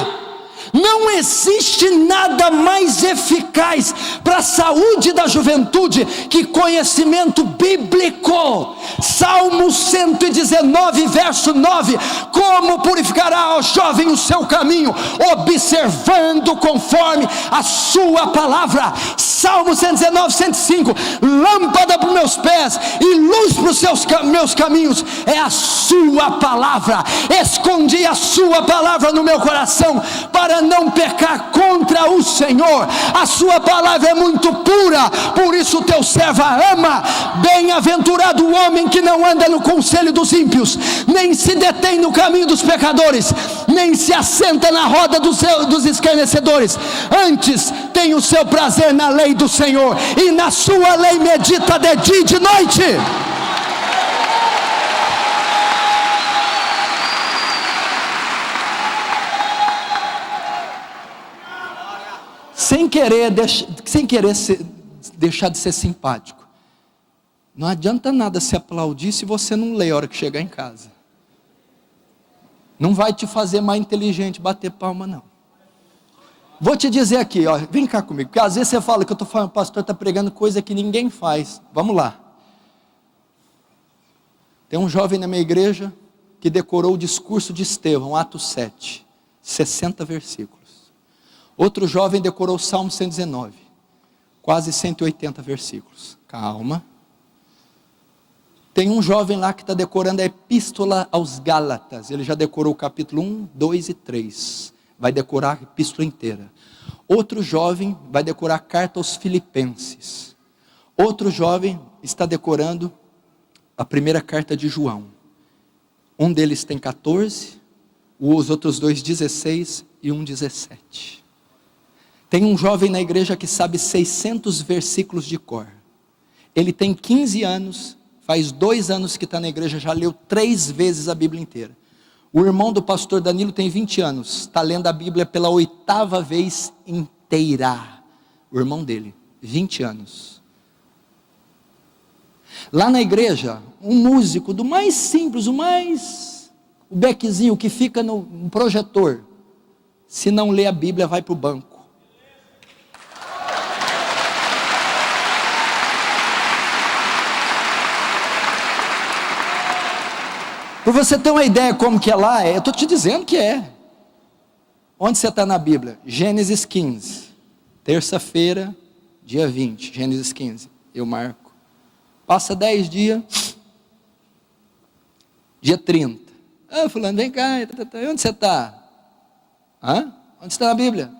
Não existe nada mais eficaz para a saúde da juventude que conhecimento bíblico. Salmo 119, verso 9: como purificará ao jovem o seu caminho, observando conforme a sua palavra. Salmo 119, 105: lâmpada para os meus pés e luz para os meus caminhos é a sua palavra. Escondi a sua palavra no meu coração para não pecar contra o Senhor. A sua palavra é muito pura, por isso teu servo a ama. Bem-aventurado o homem que não anda no conselho dos ímpios, nem se detém no caminho dos pecadores, nem se assenta na roda dos escarnecedores. Antes tem o seu prazer na lei do Senhor, e na sua lei medita de dia e de noite. Sem querer deixar de ser simpático. Não adianta nada se aplaudir se você não lê a hora que chegar em casa. Não vai te fazer mais inteligente bater palma, não. Vou te dizer aqui, ó, vem cá comigo, porque às vezes você fala que eu estou falando, o pastor está pregando coisa que ninguém faz. Vamos lá. Tem um jovem na minha igreja que decorou o discurso de Estevão, Atos 7, 60 versículos. Outro jovem decorou o Salmo 119, quase 180 versículos. Calma. Tem um jovem lá que está decorando a Epístola aos Gálatas. Ele já decorou o capítulo 1, 2 e 3. Vai decorar a epístola inteira. Outro jovem vai decorar a carta aos Filipenses. Outro jovem está decorando a primeira carta de João. Um deles tem 14, os outros dois 16 e um 17. Tem um jovem na igreja que sabe 600 versículos de cor. Ele tem 15 anos, faz 2 anos que está na igreja, já leu 3 vezes a Bíblia inteira. O irmão do pastor Danilo tem 20 anos, está lendo a Bíblia pela 8ª vez inteira. O irmão dele, 20 anos. Lá na igreja, um músico do mais simples, o beckzinho que fica no projetor, se não lê a Bíblia vai para o banco. Para você ter uma ideia como que é lá, eu estou te dizendo que é. Onde você está na Bíblia? Gênesis 15, terça-feira, dia 20, Gênesis 15, eu marco. Passa 10 dias, dia 30. Ah, fulano, vem cá, onde você está? Onde você está na Bíblia?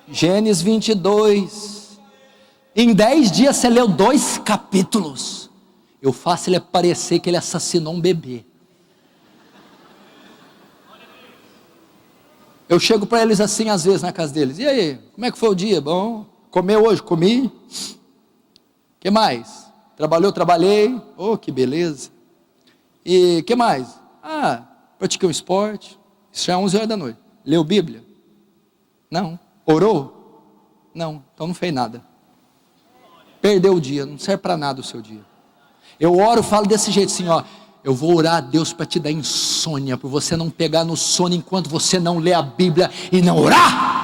Gênesis 22. Em 10 dias você leu 2 capítulos. Eu faço ele parecer que ele assassinou um bebê. Eu chego para eles assim às vezes na casa deles. E aí, como é que foi o dia? Bom, comeu hoje? Comi. Que mais? Trabalhou? Trabalhei. Oh, que beleza. E que mais? Pratiquei um esporte. Isso já é 11 horas da noite. Leu Bíblia? Não. Orou? Não. Então não fez nada. Perdeu o dia. Não serve para nada o seu dia. Eu oro, falo desse jeito assim, ó. Eu vou orar a Deus para te dar insônia, para você não pegar no sono enquanto você não lê a Bíblia e não orar.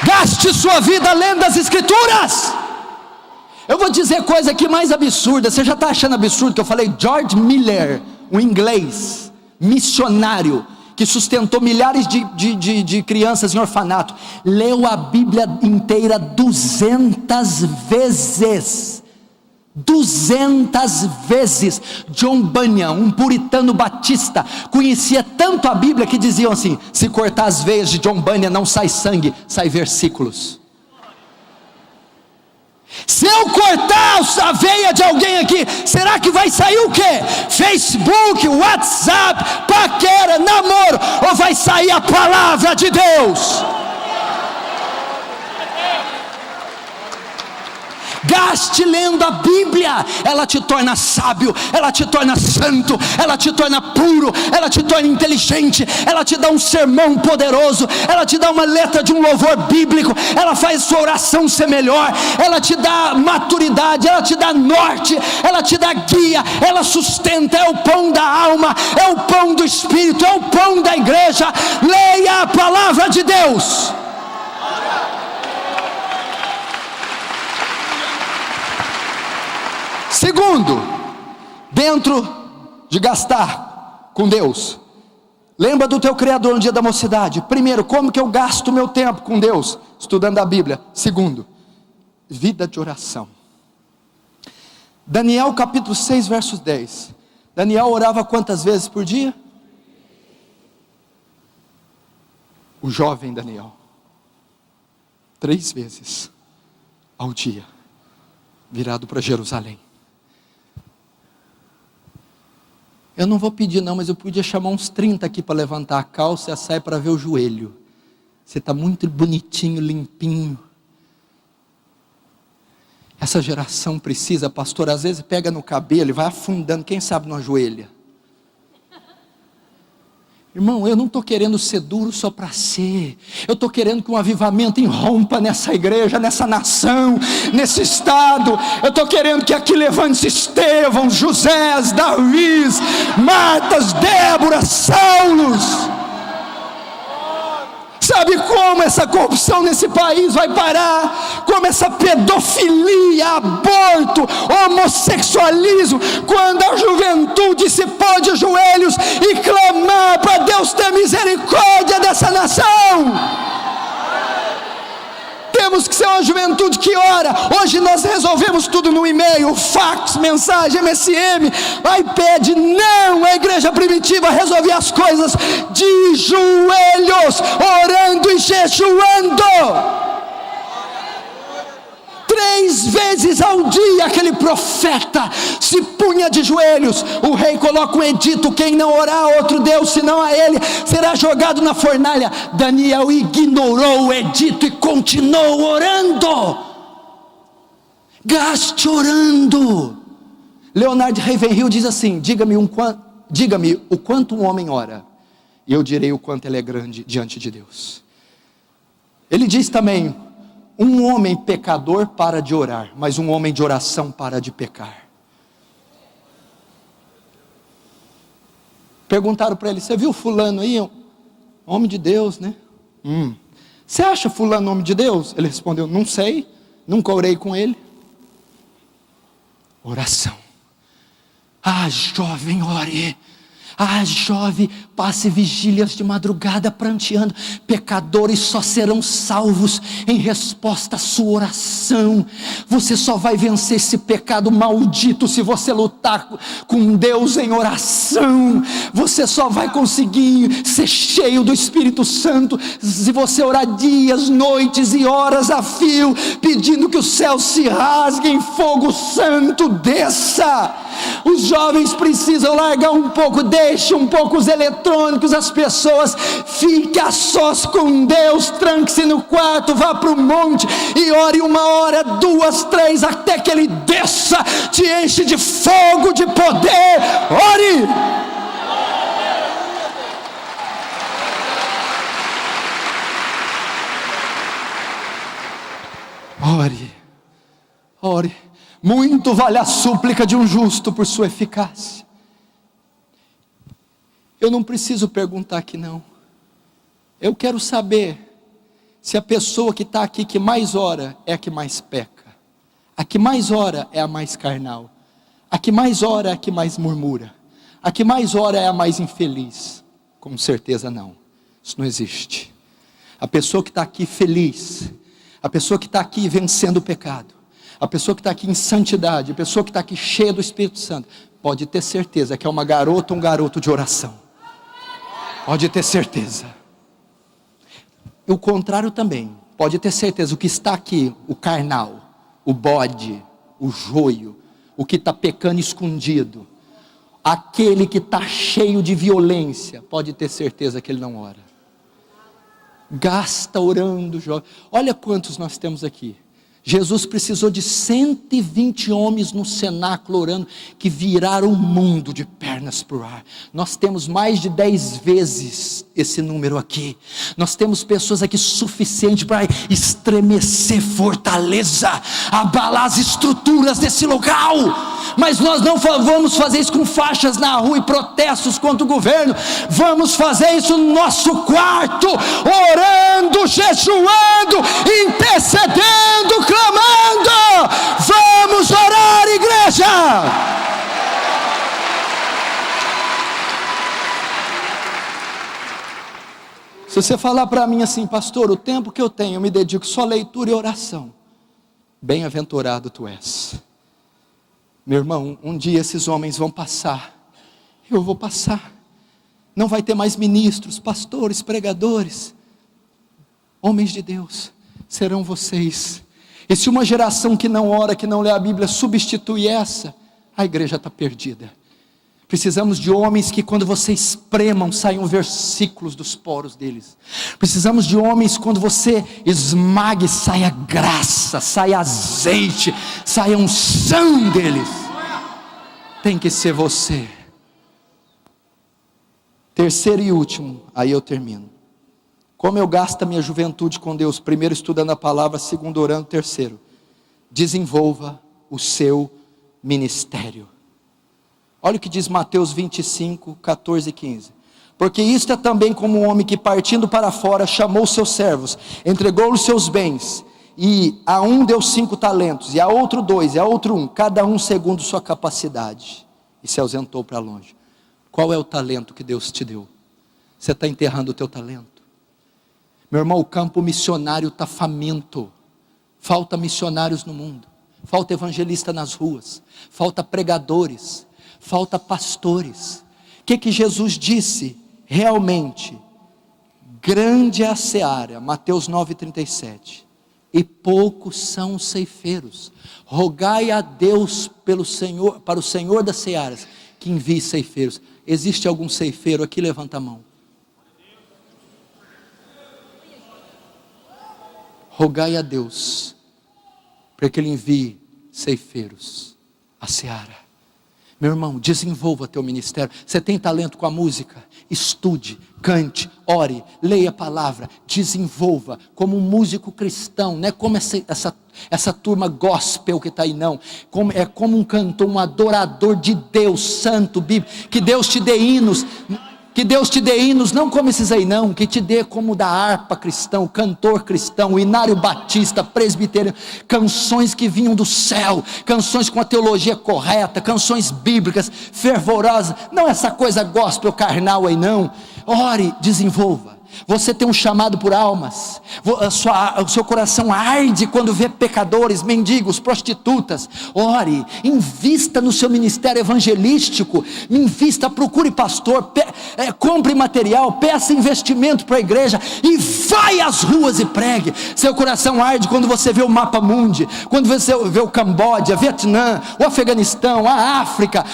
Gaste sua vida lendo as Escrituras. Eu vou dizer coisa aqui mais absurda. Você já está achando absurdo que eu falei? George Miller, um inglês, missionário, que sustentou milhares de crianças em orfanato, leu a Bíblia inteira 200 vezes. 200 vezes. John Bunyan, um puritano batista, conhecia tanto a Bíblia que diziam assim: se cortar as veias de John Bunyan não sai sangue, sai versículos. Se eu cortar a veia de alguém aqui, será que vai sair o quê? Facebook, WhatsApp, paquera, namoro, ou vai sair a palavra de Deus? Gaste lendo a Bíblia. Ela te torna sábio, ela te torna santo, ela te torna puro, ela te torna inteligente, ela te dá um sermão poderoso, ela te dá uma letra de um louvor bíblico, ela faz sua oração ser melhor, ela te dá maturidade, ela te dá norte, ela te dá guia, ela sustenta, é o pão da alma, é o pão do Espírito, é o pão da igreja. Leia a palavra de Deus. Segundo, dentro de gastar com Deus, lembra do teu Criador no dia da mocidade. Primeiro, como que eu gasto meu tempo com Deus? Estudando a Bíblia. Segundo, vida de oração. Daniel capítulo 6 versos 10. Daniel orava quantas vezes por dia? O jovem Daniel, 3 vezes ao dia, virado para Jerusalém. Eu não vou pedir não, mas eu podia chamar uns 30 aqui para levantar a calça e a saia para ver o joelho. Você está muito bonitinho, limpinho. Essa geração precisa, pastor, às vezes pega no cabelo e vai afundando, quem sabe não ajoelha. Irmão, eu não estou querendo ser duro só para ser. Eu estou querendo que um avivamento irrompa nessa igreja, nessa nação, nesse estado. Eu estou querendo que aqui levante-se Estevão, Josés, Davis, Martas, Déboras, Saulos. Sabe como essa corrupção nesse país vai parar? Como essa pedofilia, aborto, homossexualismo, quando a juventude se pôr de joelhos e clamar para Deus ter misericórdia dessa nação. Temos que ser uma juventude que ora. Hoje nós resolvemos tudo no e-mail, fax, mensagem, MSM, iPad. Não, a igreja primitiva resolvia as coisas de joelhos, orando e jejuando. 3 vezes ao dia aquele profeta se punha de joelhos. O rei coloca um edito: quem não orar a outro Deus senão a ele será jogado na fornalha. Daniel ignorou o edito e continuou orando. Gaste orando. Leonard Ravenhill diz assim: diga-me o quanto um homem ora, e eu direi o quanto ele é grande diante de Deus. Ele diz também: um homem pecador para de orar, mas um homem de oração para de pecar. Perguntaram para ele: você viu fulano aí? Homem de Deus, né? Você acha fulano homem de Deus? Ele respondeu: não sei, nunca orei com ele. Oração. Ah, jovem, ore. Ah, jovem, passe vigílias de madrugada pranteando. Pecadores só serão salvos em resposta à sua oração. Você só vai vencer esse pecado maldito se você lutar com Deus em oração. Você só vai conseguir ser cheio do Espírito Santo se você orar dias, noites e horas a fio, pedindo que o céu se rasgue em fogo santo desça. Os jovens precisam largar um pouco, deixe um pouco os eletrônicos, as pessoas, fique a sós com Deus, tranque-se no quarto, vá para o monte e ore 1 hora, 2, 3, até que Ele desça, te enche de fogo, de poder. Ore! Ore, ore. Muito vale a súplica de um justo por sua eficácia. Eu não preciso perguntar aqui não. Eu quero saber se a pessoa que está aqui que mais ora é a que mais peca. A que mais ora é a mais carnal. A que mais ora é a que mais murmura. A que mais ora é a mais infeliz. Com certeza não. Isso não existe. A pessoa que está aqui feliz, a pessoa que está aqui vencendo o pecado, a pessoa que está aqui em santidade, a pessoa que está aqui cheia do Espírito Santo, pode ter certeza que é uma garota ou um garoto de oração. Pode ter certeza. E o contrário também. Pode ter certeza, o que está aqui, o carnal, o bode, o joio, o que está pecando escondido, aquele que está cheio de violência, pode ter certeza que ele não ora. Gasta orando, jovem. Olha quantos nós temos aqui. Jesus precisou de 120 homens no cenáculo orando, que viraram o mundo de pernas para o ar. Nós temos mais de 10 vezes esse número aqui. Nós temos pessoas aqui suficiente para estremecer fortaleza, abalar as estruturas desse local. Mas nós não vamos fazer isso com faixas na rua e protestos contra o governo. Vamos fazer isso no nosso quarto, orando, jejuando, intercedendo, clamando. Vamos orar, igreja. Se você falar para mim assim, pastor, o tempo que eu tenho eu me dedico só a leitura e oração, bem-aventurado tu és. Meu irmão, um dia esses homens vão passar, eu vou passar, não vai ter mais ministros, pastores, pregadores, homens de Deus, serão vocês. E se uma geração que não ora, que não lê a Bíblia, substitui essa, a igreja está perdida. Precisamos de homens que quando você espremam, saiam versículos dos poros deles. Precisamos de homens quando você esmague, saia graça, saia azeite, saia unção deles. Tem que ser você. Terceiro e último, aí eu termino. Como eu gasto a minha juventude com Deus? Primeiro estudando a palavra, segundo orando, terceiro, desenvolva o seu ministério. Olha o que diz Mateus 25, 14 e 15. Porque isto é também como um homem que partindo para fora, chamou seus servos, entregou-lhes seus bens, e a um deu 5 talentos, e a outro 2, e a outro 1, cada um segundo sua capacidade, e se ausentou para longe. Qual é o talento que Deus te deu? Você está enterrando o teu talento? Meu irmão, o campo missionário está faminto, falta missionários no mundo, falta evangelista nas ruas, falta pregadores, falta pastores. O que Jesus disse? Realmente, grande é a seara, Mateus 9,37, e poucos são os ceifeiros. Rogai a Deus pelo Senhor, para o Senhor das searas, que envie ceifeiros. Existe algum ceifeiro aqui? Levanta a mão. Rogai a Deus, para que Ele envie ceifeiros à seara. Meu irmão, desenvolva teu ministério. Você tem talento com a música? Estude, cante, ore, leia a palavra, desenvolva como um músico cristão, não é como essa turma gospel que está aí não, é como um cantor, um adorador de Deus, santo, bíblico, que Deus te dê hinos, não como esses aí não, que te dê como da harpa cristão, cantor cristão, hinário batista, presbiteriano, canções que vinham do céu, canções com a teologia correta, canções bíblicas, fervorosas, não essa coisa gospel carnal aí não. Ore, desenvolva. Você tem um chamado por almas, o seu coração arde quando vê pecadores, mendigos, prostitutas. Ore, invista no seu ministério evangelístico, invista, procure pastor, compre material, peça investimento para a igreja e vai às ruas e pregue. Seu coração arde quando você vê o mapa mundi, quando você vê o Camboja, Vietnã, o Afeganistão, a África,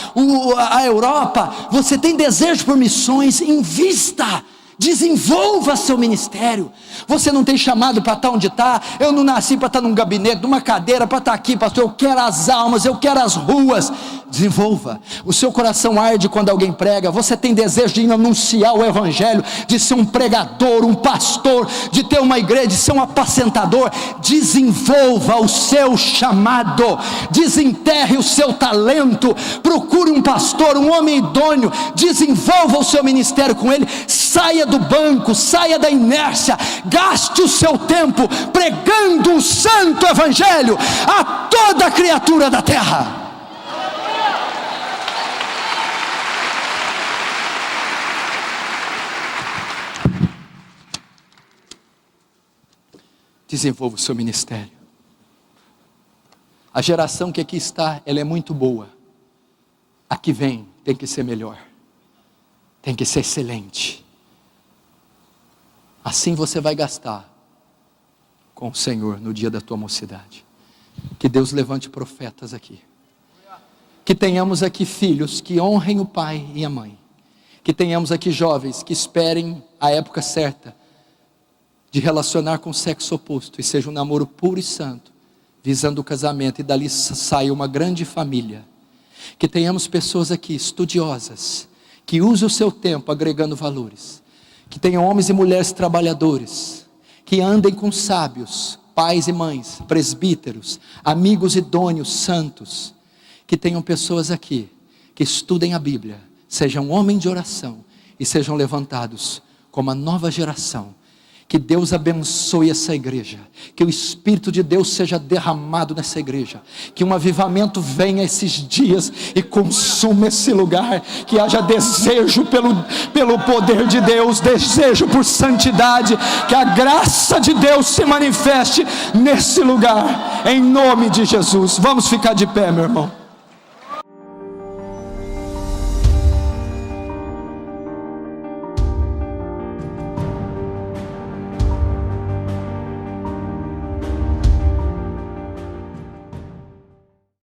a Europa. Você tem desejo por missões, invista. Desenvolva seu ministério. Você não tem chamado para estar onde está. Eu não nasci para estar num gabinete, numa cadeira, para estar aqui, pastor. Eu quero as almas, eu quero as ruas. Desenvolva. O seu coração arde quando alguém prega. Você tem desejo de anunciar o evangelho, de ser um pregador, um pastor, de ter uma igreja, de ser um apacentador. Desenvolva o seu chamado, desenterre o seu talento, procure um pastor, um homem idôneo, desenvolva o seu ministério com ele. Saia do banco, saia da inércia, gaste o seu tempo pregando o santo evangelho a toda criatura da terra. Desenvolva o seu ministério. A geração que aqui está, ela é muito boa. A que vem tem que ser melhor, tem que ser excelente. Assim você vai gastar com o Senhor no dia da tua mocidade. Que Deus levante profetas aqui. Que tenhamos aqui filhos que honrem o pai e a mãe. Que tenhamos aqui jovens que esperem a época certa de relacionar com o sexo oposto e seja um namoro puro e santo, visando o casamento, e dali saia uma grande família. Que tenhamos pessoas aqui estudiosas, que usem o seu tempo agregando valores. Que tenham homens e mulheres trabalhadores, que andem com sábios, pais e mães, presbíteros, amigos idôneos, santos. Que tenham pessoas aqui que estudem a Bíblia, sejam homens de oração e sejam levantados como a nova geração. Que Deus abençoe essa igreja, que o Espírito de Deus seja derramado nessa igreja, que um avivamento venha esses dias e consuma esse lugar, que haja desejo pelo poder de Deus, desejo por santidade, que a graça de Deus se manifeste nesse lugar, em nome de Jesus. Vamos ficar de pé, meu irmão.